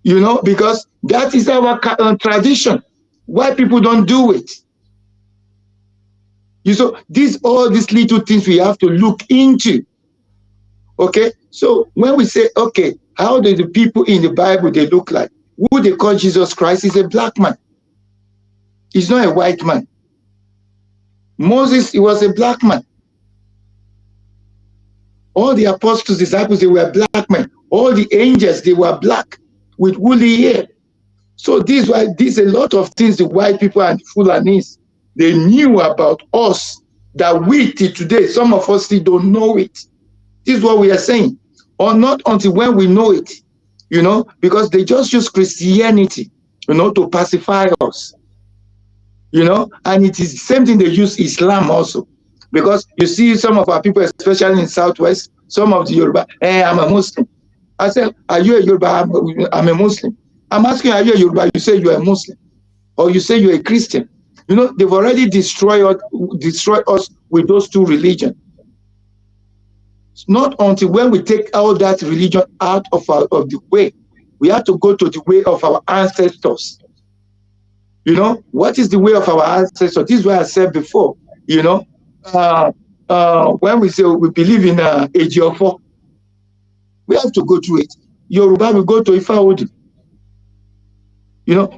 Because that is our tradition. Why people don't do it? So all these little things we have to look into. Okay, so when we say, okay, how do the people in the Bible they look like? Who they call Jesus Christ is a black man. He's not a white man. Moses, he was a black man. All the apostles, disciples, they were black men. All the angels, they were black with woolly hair. So this why a lot of things the white people and the Fulanis, they knew about us that we till today, some of us still don't know it. This is what we are saying. Or not until when we know it, because they just use Christianity, to pacify us. And it is the same thing they use Islam also. Because you see some of our people, especially in Southwest, some of the Yoruba, I'm a Muslim. I said, are you a Yoruba? I'm a Muslim. I'm asking, are you a Yoruba? You say you're a Muslim. Or you say you're a Christian. They've already destroyed us with those two religions. It's not until when we take all that religion out of the way, we have to go to the way of our ancestors. What is the way of our ancestors? This is what I said before. When we say we believe in Ejiofor, we have to go through it. Yoruba, we go to Ifaodi.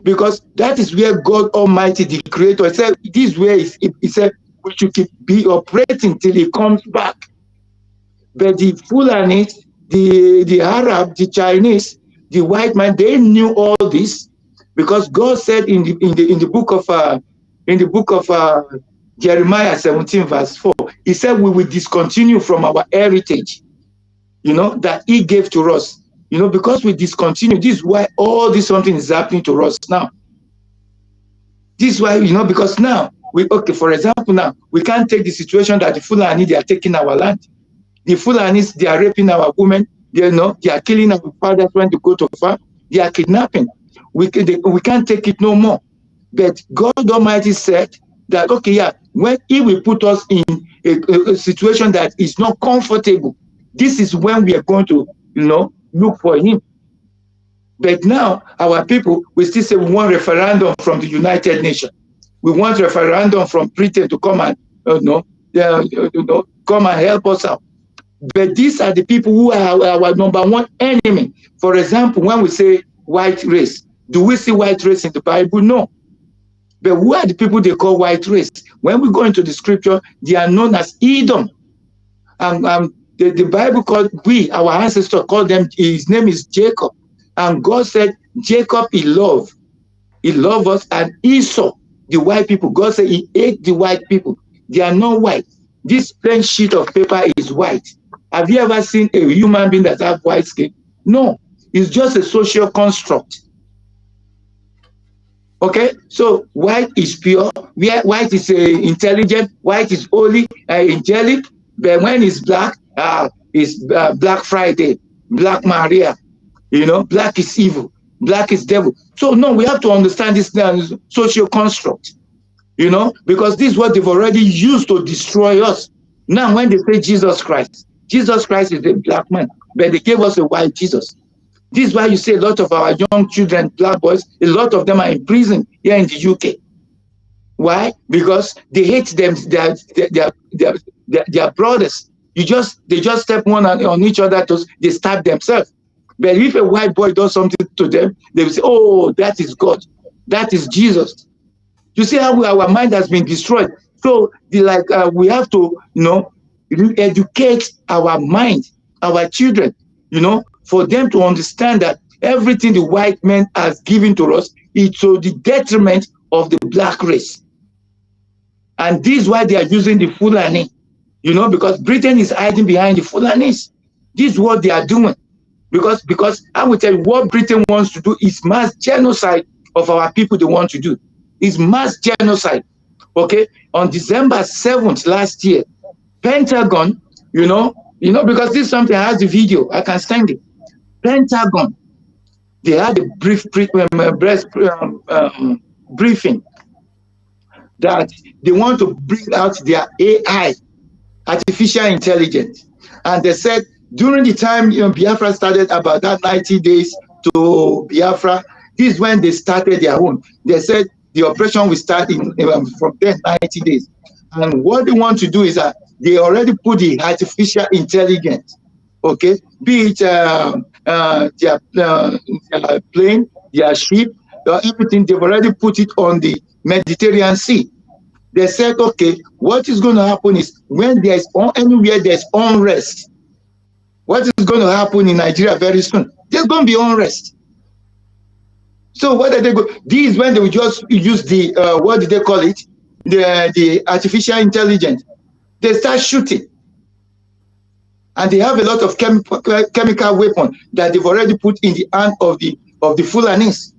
Because that is where God Almighty, the Creator, said, this way he said we should be operating till he comes back. But the Fulanis, the Arab, the Chinese, the white man, they knew all this because God said in the book of Jeremiah 17 verse 4, he said we will discontinue from our heritage, that he gave to us. You know, because we discontinue, this is why all this something is happening to us now. This is why, you know, because now, okay, for example, now, we can't take the situation that the Fulani, they are taking our land. The Fulanis, they are raping our women. They are killing our fathers when they go to farm. They are kidnapping. We can't take it no more. But God Almighty said that, okay, yeah, when He will put us in a situation that is not comfortable, this is when we are going to, look for Him. But now, our people, we still say we want referendum from the United Nations. We want referendum from Britain to come and, come and help us out. But these are the people who are our number one enemy. For example, when we say white race, do we see white race in the Bible? No. But who are the people they call white race? When we go into the scripture, they are known as Edom. The Bible called, our ancestors called them, his name is Jacob. And God said, Jacob he loved us, and Esau, the white people, God said He ate the white people. They are not white. This plain sheet of paper is white. Have you ever seen a human being that has white skin? No, it's just a social construct. Okay, so white is pure, white is intelligent, white is holy, angelic, but when it's black, it's Black Friday, Black Maria, black is evil, black is devil. So no, we have to understand this social construct, because this is what they've already used to destroy us. Now, when they say Jesus Christ is a black man, but they gave us a white Jesus. This is why you see a lot of our young children, black boys, a lot of them are in prison here in the UK. Why? Because they hate them, their brothers. They just step one on each other, they stab themselves. But if a white boy does something to them, they will say, oh, that is God. That is Jesus. You see how our mind has been destroyed. So we have to, educate our mind, our children, for them to understand that everything the white man has given to us is to the detriment of the black race. And this is why they are using the Fulani, because Britain is hiding behind the Fulanis. This is what they are doing. Because I will tell you, what Britain wants to do is mass genocide of our people. They want to do is mass genocide. Okay, on December 7th last year, Pentagon, because this is something I have the video, I can send it. Pentagon, they had a briefing that they want to bring out their AI, artificial intelligence, and they said during the time Biafra started, about that 90 days to Biafra, this is when they started their own. They said the operation will start from 90 days. And what they want to do is that they already put the artificial intelligence, okay, be it their plane, their ship, everything, they've already put it on the Mediterranean Sea. They said, okay, what is going to happen is when there's anywhere there's unrest, what is going to happen in Nigeria very soon? There's going to be unrest. So what did they go? This is when they will just use the what did they call it? The artificial intelligence. They start shooting, and they have a lot of chemical weapons that they've already put in the hand of the Fulanis.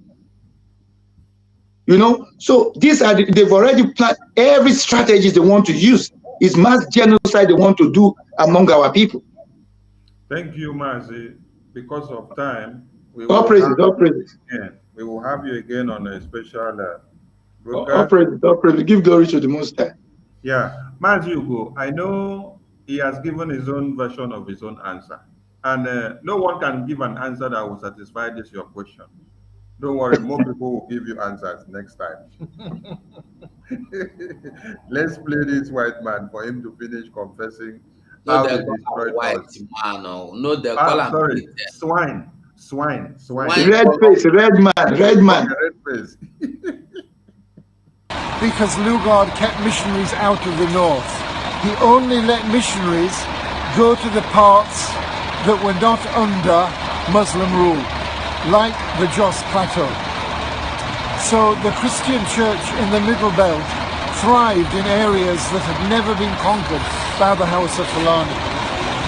So these are they've already planned every strategy they want to use. Is mass genocide they want to do among our people. Thank you, Mazi. Because of time, we will have you again on a special broadcast. Give glory to the Most High. Yeah, Mazi Ugo, I know he has given his own version of his own answer, and no one can give an answer that will satisfy this your question. Don't worry, more people will give you answers next time. Let's play this white man for him to finish confessing how they destroyed us. No, they call him swine. Red man. Red face. Because Lugard kept missionaries out of the north. He only let missionaries go to the parts that were not under Muslim rule, like the Jos Plateau. So the Christian church in the Middle Belt thrived in areas that had never been conquered by the House of Fulani.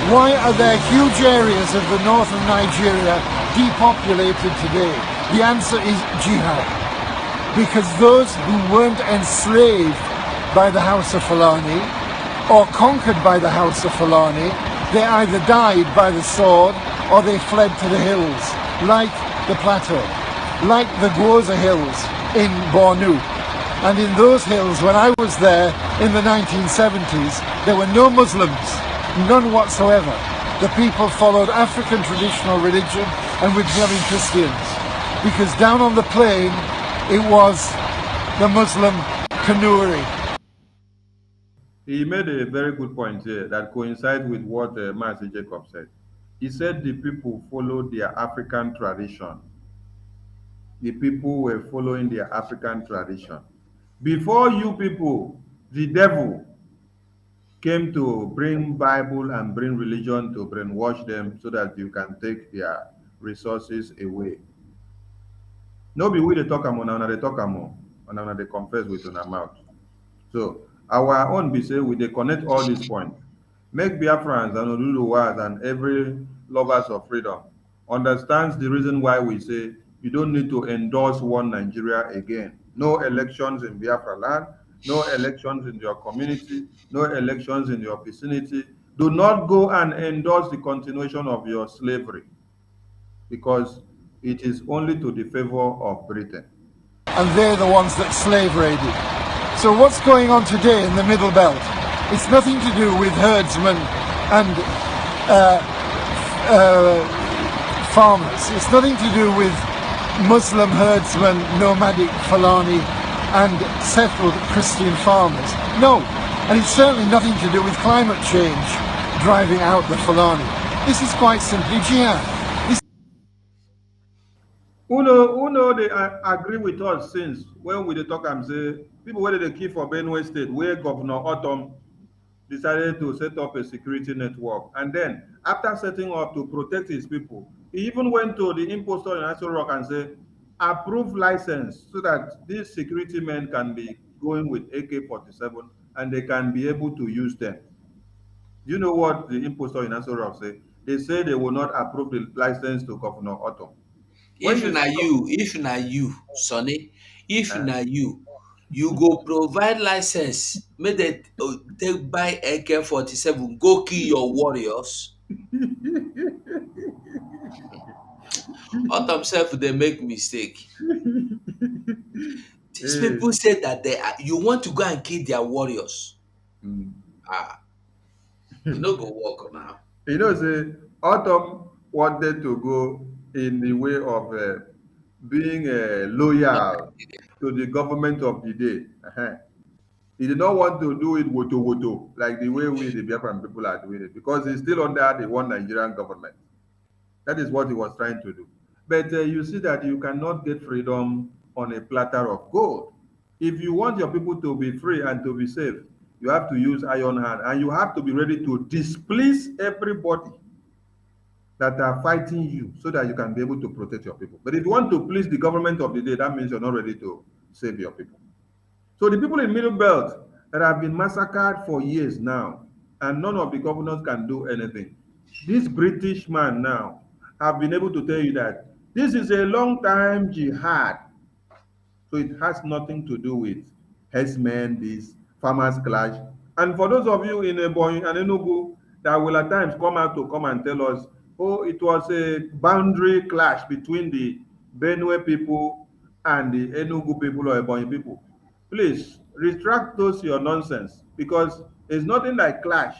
Why are there huge areas of the north of Nigeria depopulated today? The answer is jihad. Because those who weren't enslaved by the House of Fulani or conquered by the House of Fulani, they either died by the sword or they fled to the hills, like the plateau, like the Goza Hills in Bornu. And in those hills, when I was there in the 1970s, there were no Muslims, none whatsoever. The people followed African traditional religion and were becoming Christians. Because down on the plain, it was the Muslim Kanuri. He made a very good point here that coincides with what Master Jacob said. He said the people followed their African tradition. The people were following their African tradition. Before you people, the devil came to bring Bible and bring religion to brainwash them so that you can take their resources away. No be we dey talk am una dey talk am o, una dey confess with una mouth. So our own be say we dey connect all these points. Make Biafrans and Oluluwas and every lovers of freedom understands the reason why we say you don't need to endorse one Nigeria again. No elections in Biafra land, no elections in your community, no elections in your vicinity. Do not go and endorse the continuation of your slavery because it is only to the favor of Britain. And they're the ones that slave raided. So what's going on today in the Middle Belt? It's nothing to do with herdsmen and farmers. It's nothing to do with Muslim herdsmen, nomadic Fulani and settled Christian farmers. No, and it's certainly nothing to do with climate change driving out the Fulani. This is quite simply jihad. Who know they agree with us since when we dey talk and say people wey dey kill for Benue State, where Governor Otom decided to set up a security network, and then after setting up to protect his people, he even went to the impostor in Aso Rock and said, approve license so that these security men can be going with AK-47 and they can be able to use them. Do you know what the impostor in Aso Rock said? They say they will not approve the license to Governor Otom. If na you, Sonny, if na you go provide license make dem take buy AK-47 go kill your warriors. Autumn sef dey make mistake. These people say that you want to go and kill their warriors. E no go work now. You know, say Autumn wanted to go in the way of being loyal to the government of the day. He did not want to do it woto like the way we, the Biafran people, are doing it because he's still under the one Nigerian government. That is what he was trying to do. But you see that you cannot get freedom on a platter of gold. If you want your people to be free and to be safe, you have to use iron hand and you have to be ready to displease everybody that are fighting you so that you can be able to protect your people. But if you want to please the government of the day, that means you're not ready to save your people. So the people in Middle Belt that have been massacred for years now, and none of the governors can do anything. This British man now have been able to tell you that this is a long time jihad. So it has nothing to do with herdsmen, this farmers clash. And for those of you in Ebonyi and Enugu that will at times come out to come and tell us, oh, it was a boundary clash between the Benue people and the Enugu people or Ebonyi people. Please retract those your nonsense because there's nothing like clash.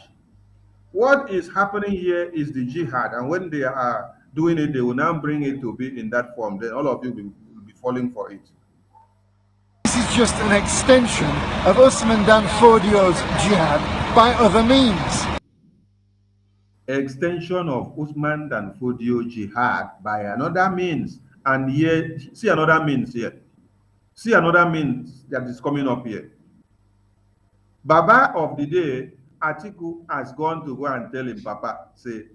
What is happening here is the jihad, and when they are doing it, they will now bring it to be in that form. Then all of you will be falling for it. This is just an extension of Usman Dan Fodio's jihad by other means. Extension of Usman Dan Fodio jihad by another means. And here, see another means here. See another means that is coming up here. Baba of the day, Atiku, has gone to go and tell him, Papa, say,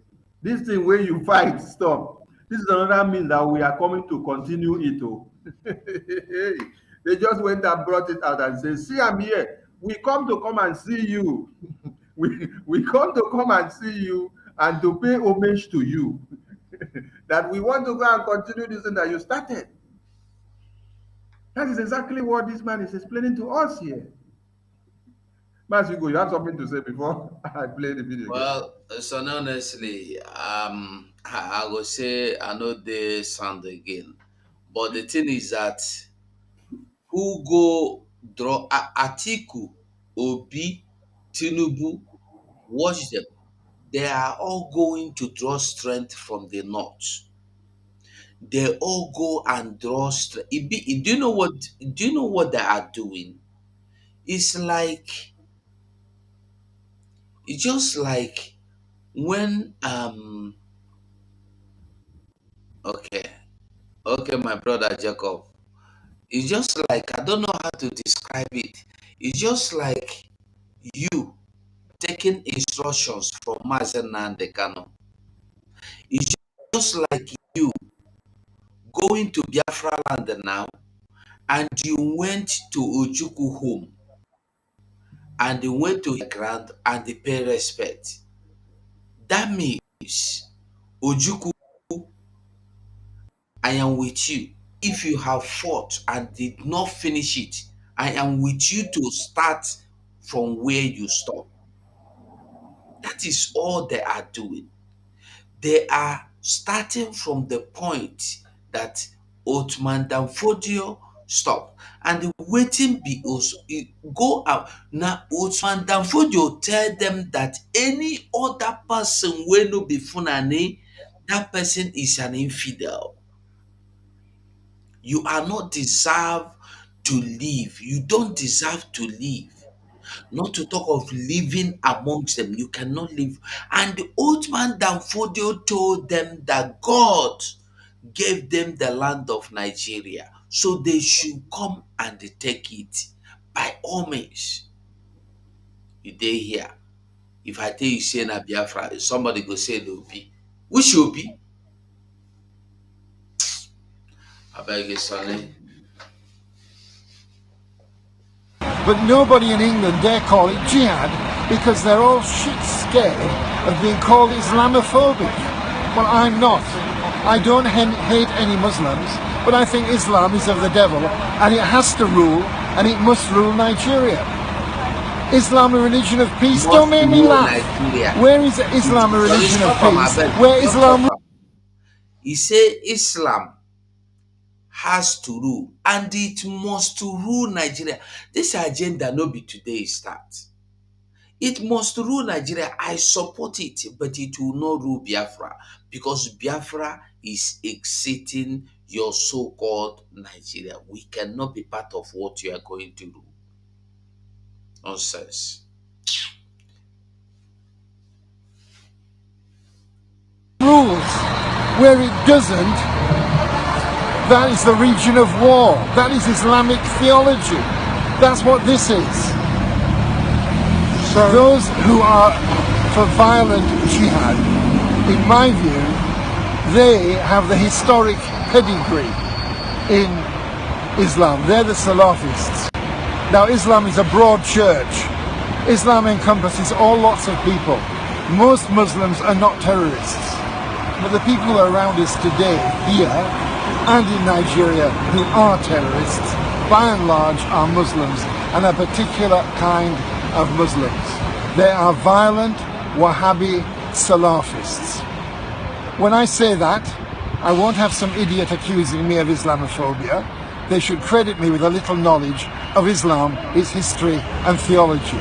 this thing where you fight, stop. This is another means that we are coming to continue it. Oh. They just went and brought it out and said, see, I'm here. We come to come and see you. we come to come and see you and to pay homage to you. That we want to go and continue this thing that you started. That is exactly what this man is explaining to us here. Mas, you have something to say before I play the video again. Well, so honestly, I will say I know the sound again, but the thing is that who go draw Atiku, Obi, Tinubu, watch them. They are all going to draw strength from the north. They all go and draw strength. Do you know what? Do you know what they are doing? It's like it's just like when okay, okay, my brother Jacob. It's just like I don't know how to describe it. It's just like you taking instructions from Mazena and Kano. It's just like you going to Biafra land now and you went to Ojuku home and they went to the ground and they pay respect. That means Ojuku, I am with you. If you have fought and did not finish it, I am with you to start from where you stop. That is all they are doing. They are starting from the point that Otman Danfodio stopped. And the waiting be also go out. Now Otman Danfodio tell them that any other person will no be funani, that person is an infidel. You are not deserve to live. You don't deserve to live. Not to talk of living amongst them. You cannot live. And the old man Danfodio told them that God gave them the land of Nigeria. So they should come and take it. By all means. You dey here. If I tell you say na Biafra, somebody go say no be. Which will be? I beg you, Sonny. But nobody in England dare call it jihad because they're all shit scared of being called Islamophobic. Well, I'm not. I don't hate any Muslims, but I think Islam is of the devil and it has to rule and it must rule Nigeria. Islam a religion of peace? Don't make me laugh. Nigeria. Where is Islam a religion of peace? Where Islam... He say Islam has to rule and it must to rule Nigeria. This agenda no be today start. It must rule Nigeria. I support it, but it will not rule Biafra because Biafra is exiting your so-called Nigeria. We cannot be part of what you are going to do. Nonsense. rules. Where it doesn't, that is the region of war. That is Islamic theology. That's what this is. So those who are for violent jihad, in my view, they have the historic pedigree in Islam. They're the Salafists. Now Islam is a broad church. Islam encompasses all lots of people. Most Muslims are not terrorists. But the people around us today, here and in Nigeria, who are terrorists, by and large are Muslims, and a particular kind of Muslims. They are violent Wahhabi Salafists. When I say that, I won't have some idiot accusing me of Islamophobia. They should credit me with a little knowledge of Islam, its history and theology.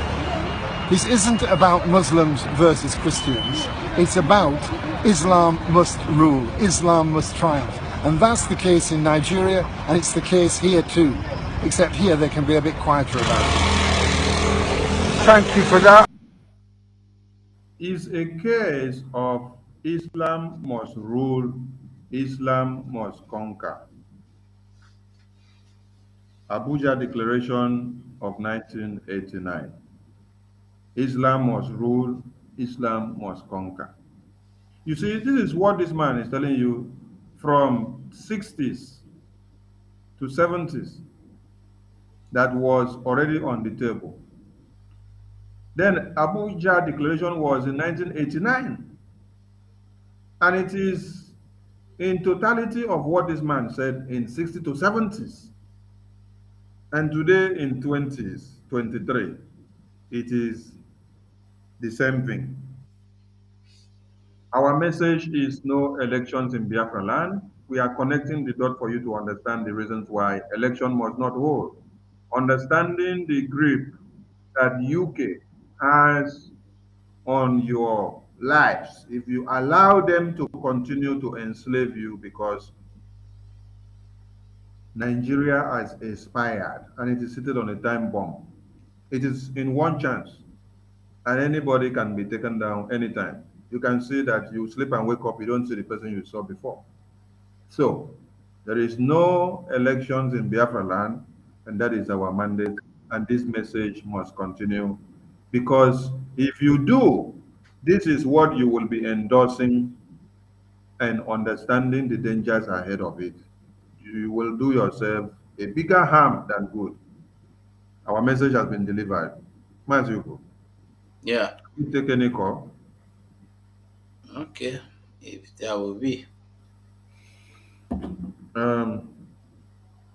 This isn't about Muslims versus Christians. It's about Islam must rule, Islam must triumph. And that's the case in Nigeria, and it's the case here too. Except here they can be a bit quieter about it. Thank you for that. It's a case of Islam must rule, Islam must conquer. Abuja Declaration of 1989. Islam must rule, Islam must conquer. You see, this is what this man is telling you from 60s to 70s that was already on the table. Then Abuja Declaration was in 1989. And it is in totality of what this man said in 60 to 70s. And today in 20s, 23, it is the same thing. Our message is no elections in Biafra land. We are connecting the dot for you to understand the reasons why election must not hold. Understanding the grip that UK has on your lives if you allow them to continue to enslave you, because Nigeria has expired and it is seated on a time bomb. It is in one chance and anybody can be taken down anytime. You can see that you sleep and wake up, you don't see the person you saw before. So there is no elections in Biafra land, and that is our mandate. And this message must continue, because if you do, this is what you will be endorsing and understanding the dangers ahead of it. You will do yourself a bigger harm than good. Our message has been delivered. Mazuko, Yeah. you take any call? Okay. If there will be. Um,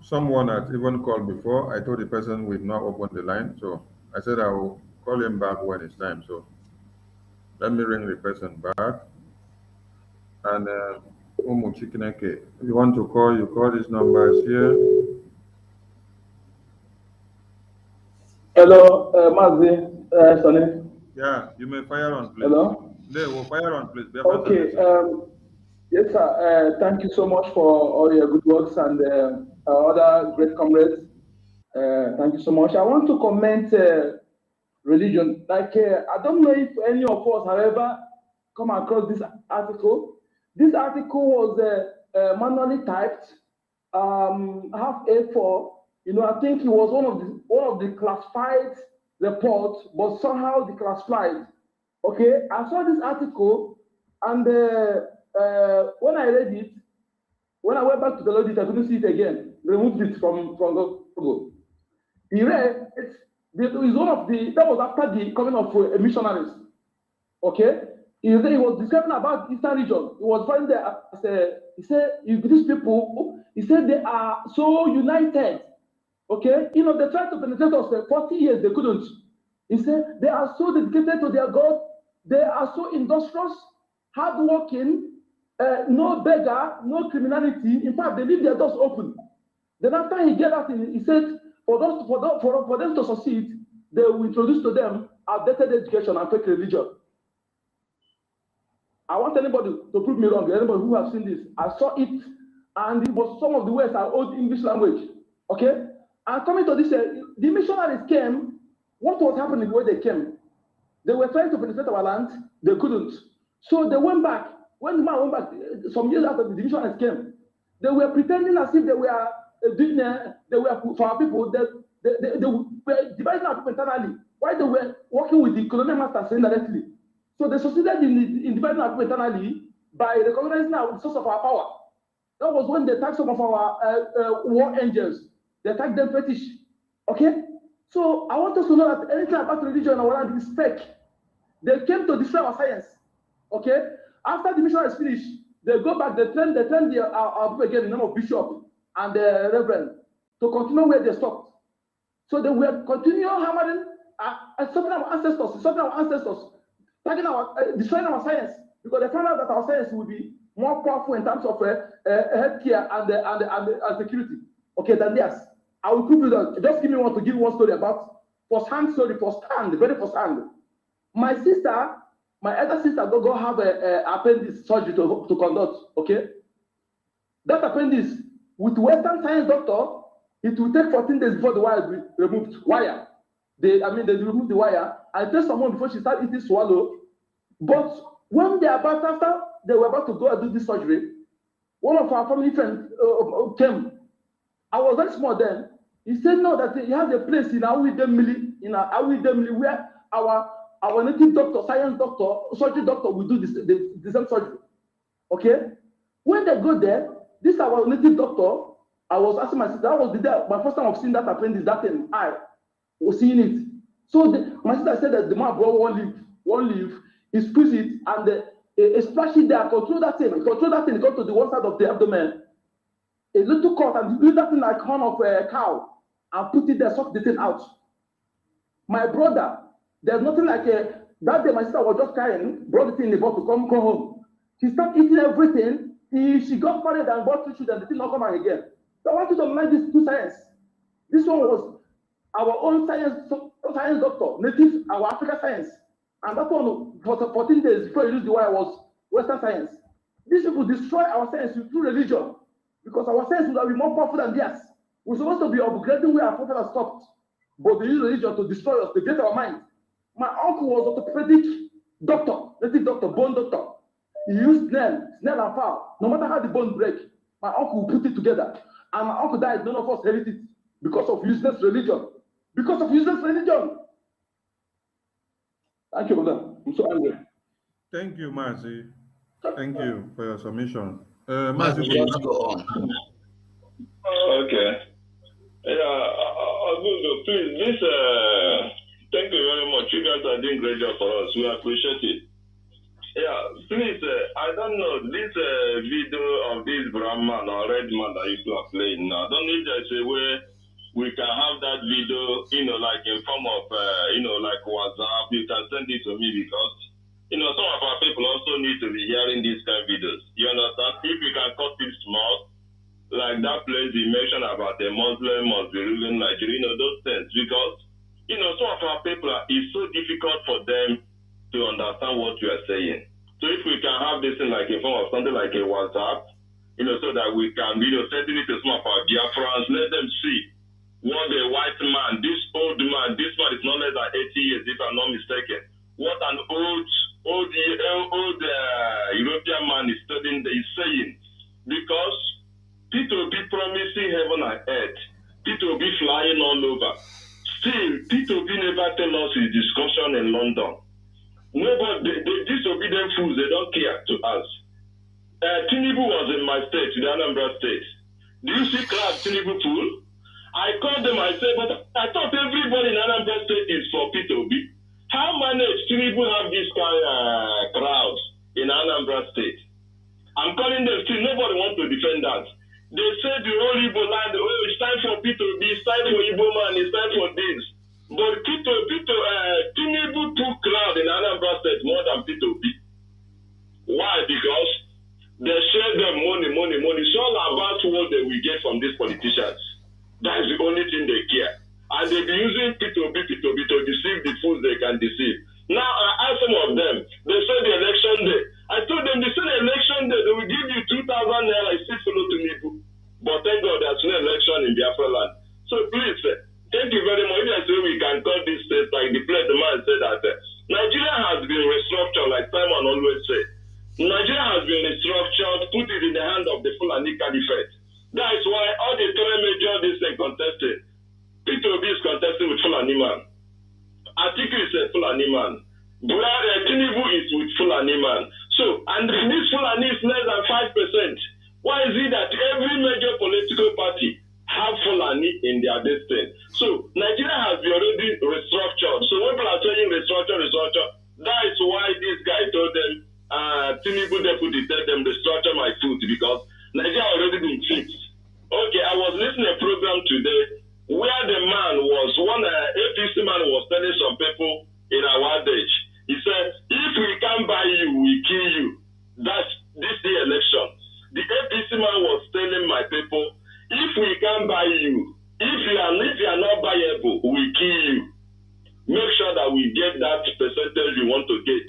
Someone had even called before. I told the person we've not opened the line, so I said I will call him back when it's time. So let me ring the person back. And Umu Chikineke, if you want to call, you call these numbers here. Hello, Mazi, Sonny. Yeah, you may fire on, please. Hello. They will fire on, please. Okay. Yes, sir. Thank you so much for all your good works and other great comrades. Thank you so much. I want to comment religion. Like, I don't know if any of us have ever come across this article. This article was manually typed, half A4. You know, I think it was one of the classified reports, but somehow declassified. Okay, I saw this article, and when I read it, when I went back to download it, I couldn't see it again. Removed it from Google. He read it was one of the that was after the coming of missionaries. Okay, he was describing about Eastern region. He was finding there as he said these people. He said they are so united. Okay, you know, they tried to penetrate us for 40 years, they couldn't. He said they are so dedicated to their God, they are so industrious, hardworking, no beggar, no criminality. In fact, they leave their doors open. Then after he gave that, he said for them to succeed, they will introduce to them outdated education and fake religion. I want anybody to prove me wrong. Anybody who has seen this, I saw it, and it was some of the words are old English language. Okay. And coming to this, the missionaries came. What was happening when they came? They were trying to penetrate our land. They couldn't. So they went back. When the man went back, some years after the missionaries came, they were pretending as if they were doing, they were for our people. They were dividing our people internally. While they were working with the colonial masters indirectly. So they succeeded in dividing our people internally by recognizing the source of our power. That was when they attacked some of our war angels. They attacked them fetish. Okay? So I want us to know that anything about religion in our land is fake. They came to destroy our science. Okay? After the mission is finished, they go back, they train our people again in the name of bishop and the reverend to continue where they stopped. So they will continue hammering, stopping our ancestors, destroying our science, because they found out that our science will be more powerful in terms of healthcare and security. Okay, than theirs. I will prove you that. Just give me one to give one story about first-hand story, first-hand, very first-hand. My sister, my elder sister, go have a appendix surgery to conduct. Okay, that appendix with Western science doctor, it will take 14 days before the wire is removed. Wire. They remove the wire and tell someone before she start eating swallow. But when they were about to go and do this surgery, one of our family friends came. I was very small then. He said no, that he has a place in Awidemili, where our native doctor, science doctor, surgery doctor will do the same surgery. Okay? When they go there, this our native doctor, I was asking my sister, that was the day, my first time of seeing that appendix, that thing, I was seeing it. So my sister said that the man brought one leaf, he squeezed it, and a splashy there, control that thing, go to the one side of the abdomen, a little cut, and use that thing like horn of a cow, and put it there, suck the thing out. My brother, there's nothing like a, that day my sister was just crying, brought the thing in the bottle, come home. She started eating everything. She got married and bought 2 children, the thing not come back again. So I want you to learn this 2 science. This one was our own science doctor, native, our African science. And that one, for 14 days before you use the wire, was Western science. These people destroy our science through religion, because our science would have been more powerful than theirs. We're supposed to be upgrading where our forefathers stopped, but they use religion to destroy us, to get our mind. My uncle was orthopedic doctor, native doctor, bone doctor. He used snail and fowl. No matter how the bone break, my uncle will put it together. And my uncle died, none of us heard it because of useless religion. Because of useless religion. Thank you, brother. I'm so angry. Thank you, Mazi. Thank you for your submission. Mazi, Mazi, let's go on. Okay. Yeah, Agudo, please, this, thank you very much. You guys are doing great job for us. We appreciate it. Yeah, please, I don't know, this video of this brown man or red man that you are playing now, I don't know if there's a way we can have that video, like in form of, like WhatsApp. You can send it to me because, some of our people also need to be hearing these kind of videos. You understand? If we can cut it small, like that place you mentioned about the Muslim must be ruling Nigeria, those things, because, some of our people, it's so difficult for them to understand what you are saying. So if we can have this in like in form of something like a WhatsApp, so that we can, send it to some of our Biafrans, let them see what the white man, this old man, this man is not less than 80 years, if I'm not mistaken. What an old European man is studying, is saying. Because people be promising heaven and earth, people be flying all over. Still, people be never tell us his discussion in London. Nobody, they disobedient fools, they don't care to us. Tinubu was in my state, the Anambra state. Do you see crowd Tinubu pool? I called them, I said, but I thought everybody in Anambra state is for P2B. How managed Tinubu have this kind of crowd in Anambra state? I'm calling them still, nobody wants to defend that. They said the whole Igbo land, it's time for P2B, it's time for Igbo man, it's time for this. But Tinubu took crowd in Anambra State more than P2B. Why? Because they share them money. It's all about what they will get from these politicians. That's the only thing they care. And they be using P2B to deceive the fools they can deceive. Now, I asked some of them, they said the election day. I told them, they said the election day, they will give you 2,000 naira, still follow Tinubu. But thank God there's no election in Biafra land. So please, thank you very much. If I we can call this state, like the man said that Nigeria has been restructured, like Simon always said. Nigeria has been restructured, put it in the hand of the Fulani Caliphate. That is why all the three major this thing contested. P2B is contesting with Fulani man. Atiku is a Fulani man. Tinubu is with Fulani man. So, and this Fulani is less than 5%. Why is it that every major political party have Fulani in their destiny? So Nigeria has been already restructured. So when people are saying restructure, that is why this guy told them, Tinubu deputy tell them restructure my food, because Nigeria already been fixed. Okay, I was listening to a program today where the man was, one APC man was telling some people in our age, he said, if we can't buy you, we kill you. That's this the election. The APC man was telling my people, if we can't buy you, if you are not buyable, we kill you. Make sure that we get that percentage we want to get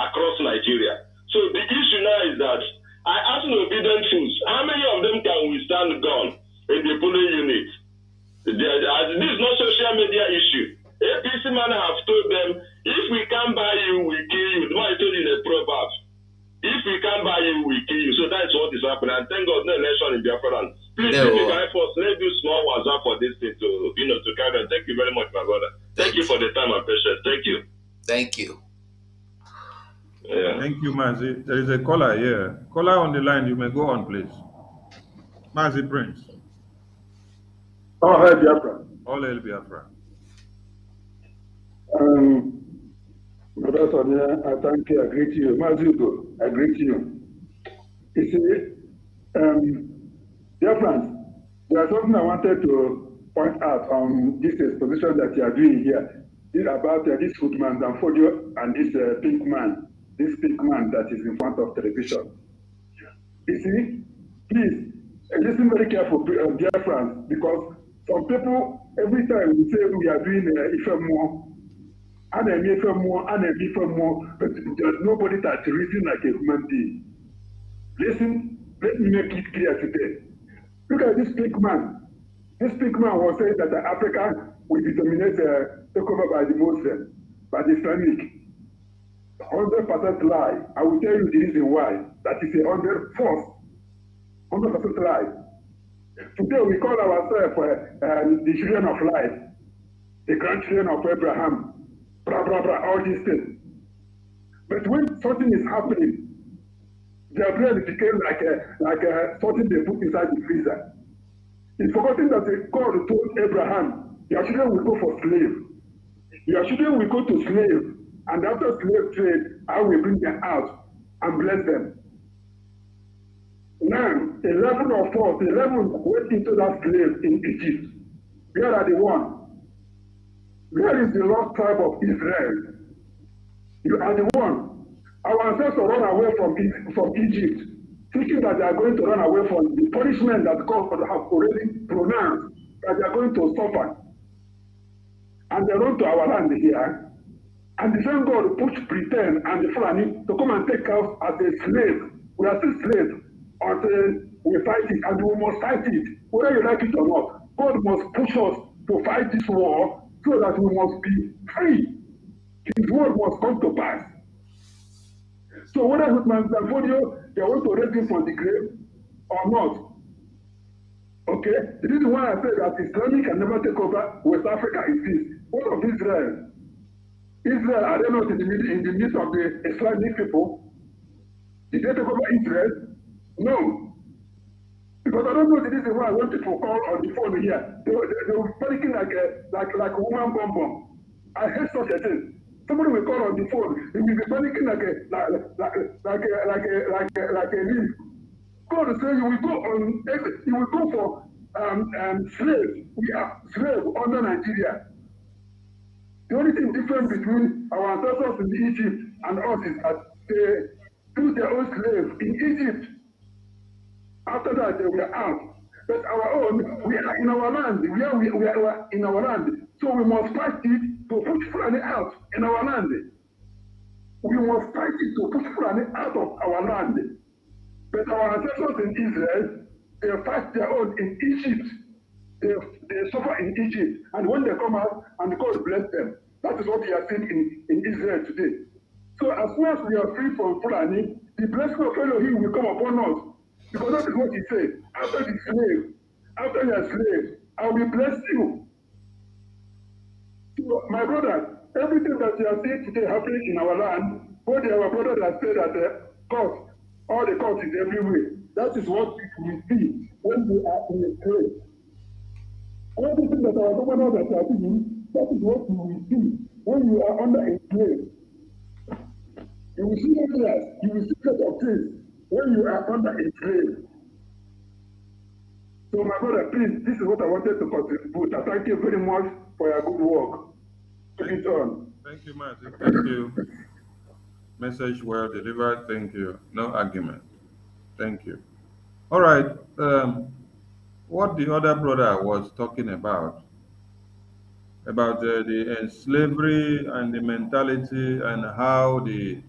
across Nigeria. So the issue now is that I asked the obedient fools, how many of them can withstand gun in the polling unit? This is not social media issue. APC man have told them, if we can't buy you, we kill you. The man told you in a proverb. If we can't buy you, we kill you. So that's what is happening. And thank God, no election in Biafra. Please, if you can help us, let's do small WhatsApp for this thing to carry on. Thank you very much, my brother. Thank you for the time and patience. Thank you. Thank you. Yeah. Thank you, Mazi. There is a caller here. Caller on the line, you may go on, please. Mazi Prince. All hail Biafra. All hail Biafra. Brother Sonia, I thank you. I greet you. Mazugo, I greet you. You see, dear friends, there's something I wanted to point out on this exposition that you are doing here. This about this footman Danfodio and this pink man that is in front of television. You see, please listen very careful, dear friends, because some people, every time we say we are doing Ife more, and Ife more, but there's nobody that reason like a human being. Listen, let me make it clear today. Look at this big man. This big man was saying that Africa will be dominated, taken over by the Muslim, by the Islamic. 100% lie. I will tell you the reason why. That is a 100% lie. Today we call ourselves the children of light, the grandchildren of Abraham, blah, blah, blah, all these things. But when something is happening, their brain became like something they put inside the freezer. It's forgotten that God told Abraham, your children will go for slave. Your children will go to slave, and after slave trade, I will bring them out and bless them. Now, 11 of us, 11 went into that slave in Egypt. Where are the one? Where is the lost tribe of Israel? You are the one. Our ancestors run away from Egypt, thinking that they are going to run away from the punishment that God has already pronounced, that they are going to suffer. And they run to our land here, and the same God put Britain and the Fulani to come and take us as a slave. We are still slaves until we fight it, and we must fight it, whether you like it or not. God must push us to fight this war so that we must be free. His word must come to pass. So whether with Manzafodio, they want to raise him from the grave or not. Okay? This is why I said that Islamic can never take over West Africa is this. What of Israel? Israel, are they not in the midst of the Islamic people? Did they take over Israel? No. Because I don't know the reason why I want people to call on the phone here. They were panicking like a woman bomb. I hate such a thing. Somebody will call on the phone, he will be panicking like a leaf. God will say you will go for slaves. We are slaves under Nigeria. The only thing different between our ancestors in Egypt and us is that they do their own slaves in Egypt. After that, they were out. But our own, we are in our land. We are in our land. So we must fight it to push Fulani out in our land. We must fight it to push Fulani out of our land. But our ancestors in Israel, they fight their own in Egypt. They suffer in Egypt. And when they come out, and God bless them. That is what we are seeing in Israel today. So as soon as we are free from Fulani, the blessing of Elohim will come upon us. Because that is what he said. After the slave, after you are slave, I will bless you. So, my brother, everything that you are seeing today happening in our land, both our brothers have said that court, all the court is everywhere. That is what we see when we are in a slave. Everything that our governors are doing, that is what you will see when you are under a slave. You will see areas, you will see a lot of things when you are under a slave. So my brother, please, this is what I wanted to contribute. I thank you very much for your good work. Keep it on. Thank you, Martin. Thank you. Message well delivered. Thank you. No argument. Thank you. All right. What the other brother was talking about the slavery and the mentality and how the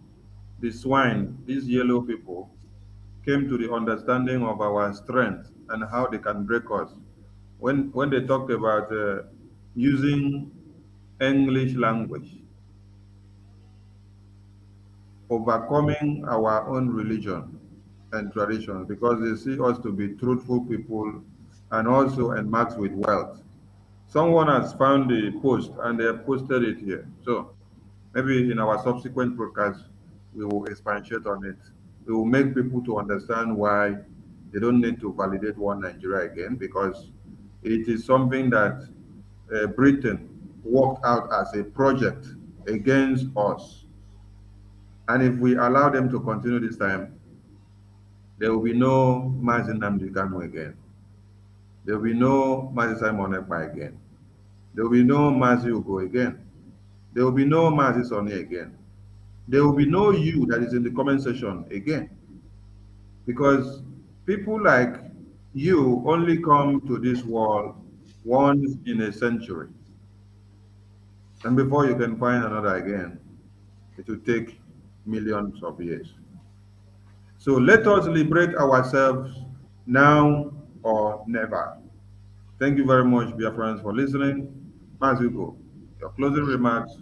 swine, these yellow people, came to the understanding of our strength and how they can break us. When they talked about using English language, overcoming our own religion and traditions because they see us to be truthful people and also enmarked with wealth. Someone has found the post and they have posted it here. So maybe in our subsequent broadcast, we will expatiate on it. We will make people to understand why they don't need to validate one Nigeria again because it is something that Britain worked out as a project against us. And if we allow them to continue this time, there will be no Mazi Nnamdi Kanu again. There will be no Mazi Simon Ekpa again. There will be no Mazi Ugo again. There will be no Mazi Soni again. There will be no you that is in the comment section again. Because people like you only come to this world once in a century. And before you can find another again, it will take millions of years. So let us liberate ourselves now or never. Thank you very much, Biafrans, for listening. Mazuko, your closing remarks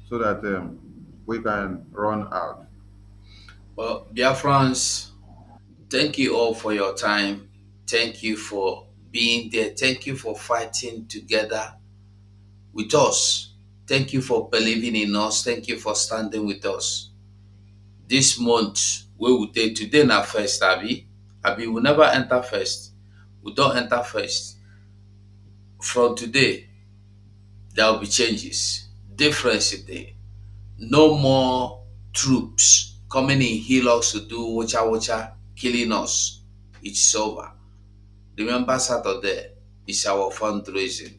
so that we can run out. Well, Biafrans, thank you all for your time. Thank you for being there. Thank you for fighting together with us. Thank you for believing in us. Thank you for standing with us. This month, we will take today na first, Abi. Abi will never enter first. We don't enter first. From today, there will be changes. Difference today. No more troops coming in hillocks to do wacha killing us. It's over. Remember Saturday is our fundraising.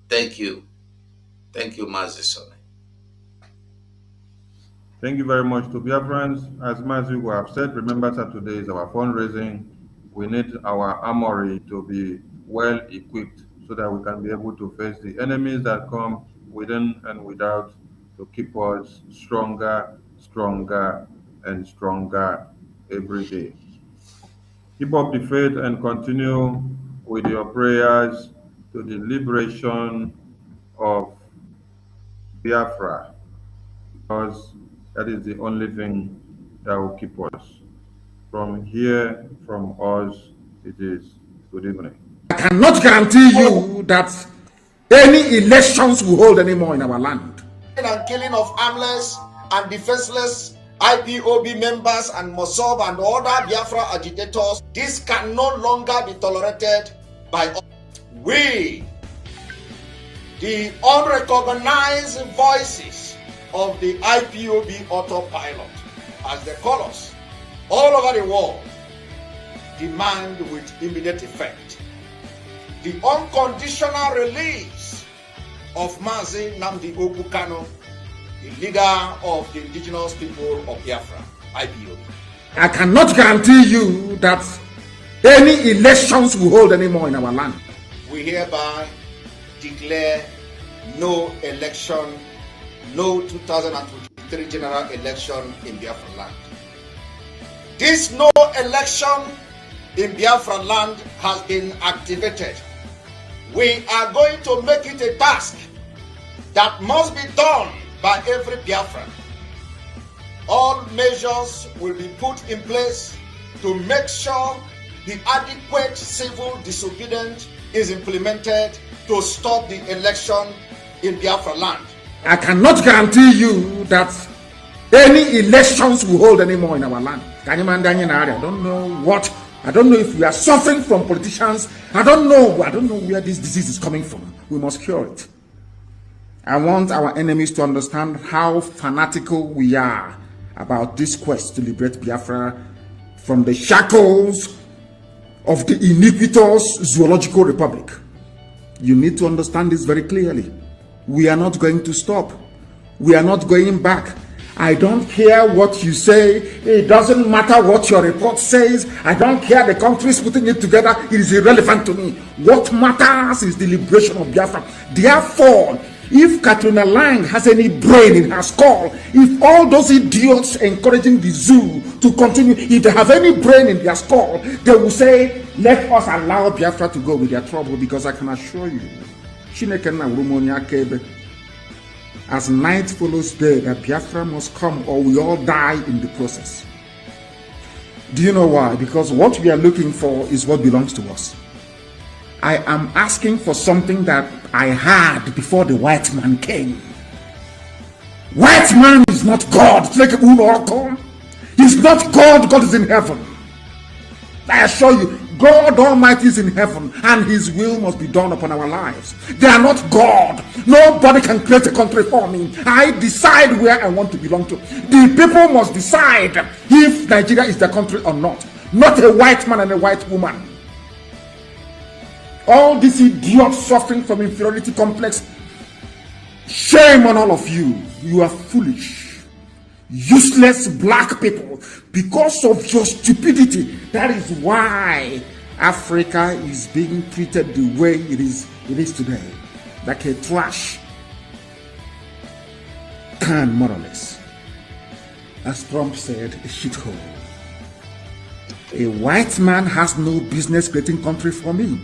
Thank you. Thank you, Mazi Sone. Thank you very much to Biafrans. As Mazuko have said, remember Saturday is our fundraising. We need our armory to be well equipped so that we can be able to face the enemies that come within and without to keep us stronger, stronger, and stronger every day. Keep up the faith and continue with your prayers to the liberation of Biafra, because that is the only thing that will keep us. From here, from us, it is good evening. I cannot guarantee you that any elections will hold anymore in our land. And killing of armless and defenseless IPOB members and Mossab and other Biafra agitators, this can no longer be tolerated by us. We, the unrecognized voices of the IPOB autopilot, as they call us, all over the world, demand with immediate effect the unconditional release of Mazi Nnamdi Kano, the leader of the indigenous people of Biafra, IPOB. I cannot guarantee you that any elections will hold anymore in our land. We hereby declare no election, no 2023 general election in Biafra land. This no election in Biafra land has been activated. We are going to make it a task that must be done by every Biafran. All measures will be put in place to make sure the adequate civil disobedience is implemented to stop the election in Biafra land. I cannot guarantee you that any elections will hold anymore in our land. I don't know if we are suffering from politicians. I don't know where this disease is coming from. We must cure it. I want our enemies to understand how fanatical we are about this quest to liberate Biafra from the shackles of the iniquitous zoological republic. You need to understand this very clearly. We are not going to stop. We are not going back. I don't care what you say. It doesn't matter what your report says. I don't care the countries putting it together. It is irrelevant to me. What matters is the liberation of Biafra. Therefore, if Katrina Lang has any brain in her skull, if all those idiots encouraging the zoo to continue, if they have any brain in their skull, they will say, let us allow Biafra to go with their trouble, because I can assure you, as night follows day, that Biafra must come or we all die in the process. Do you know why? Because what we are looking for is what belongs to us. I am asking for something that I had before the white man came. White man is not God. He's not God. God is in heaven. I assure you, God Almighty is in heaven and his will must be done upon our lives. They are not God. Nobody can create a country for me. I decide where I want to belong to. The people must decide if Nigeria is their country or not a white man and a white woman. All these idiots suffering from inferiority complex, shame on all of you. You are foolish, useless black people. Because of your stupidity, that is why Africa is being treated the way it is today, like a trash can, more or less. As Trump said, a shithole. A white man has no business creating country for me,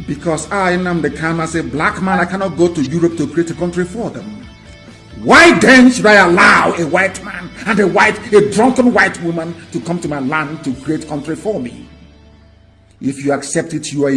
because I am the Kano, as a black man, I cannot go to Europe to create a country for them. Why then should I allow a white man and a drunken white woman to come to my land to create country for me? If you accept it, you are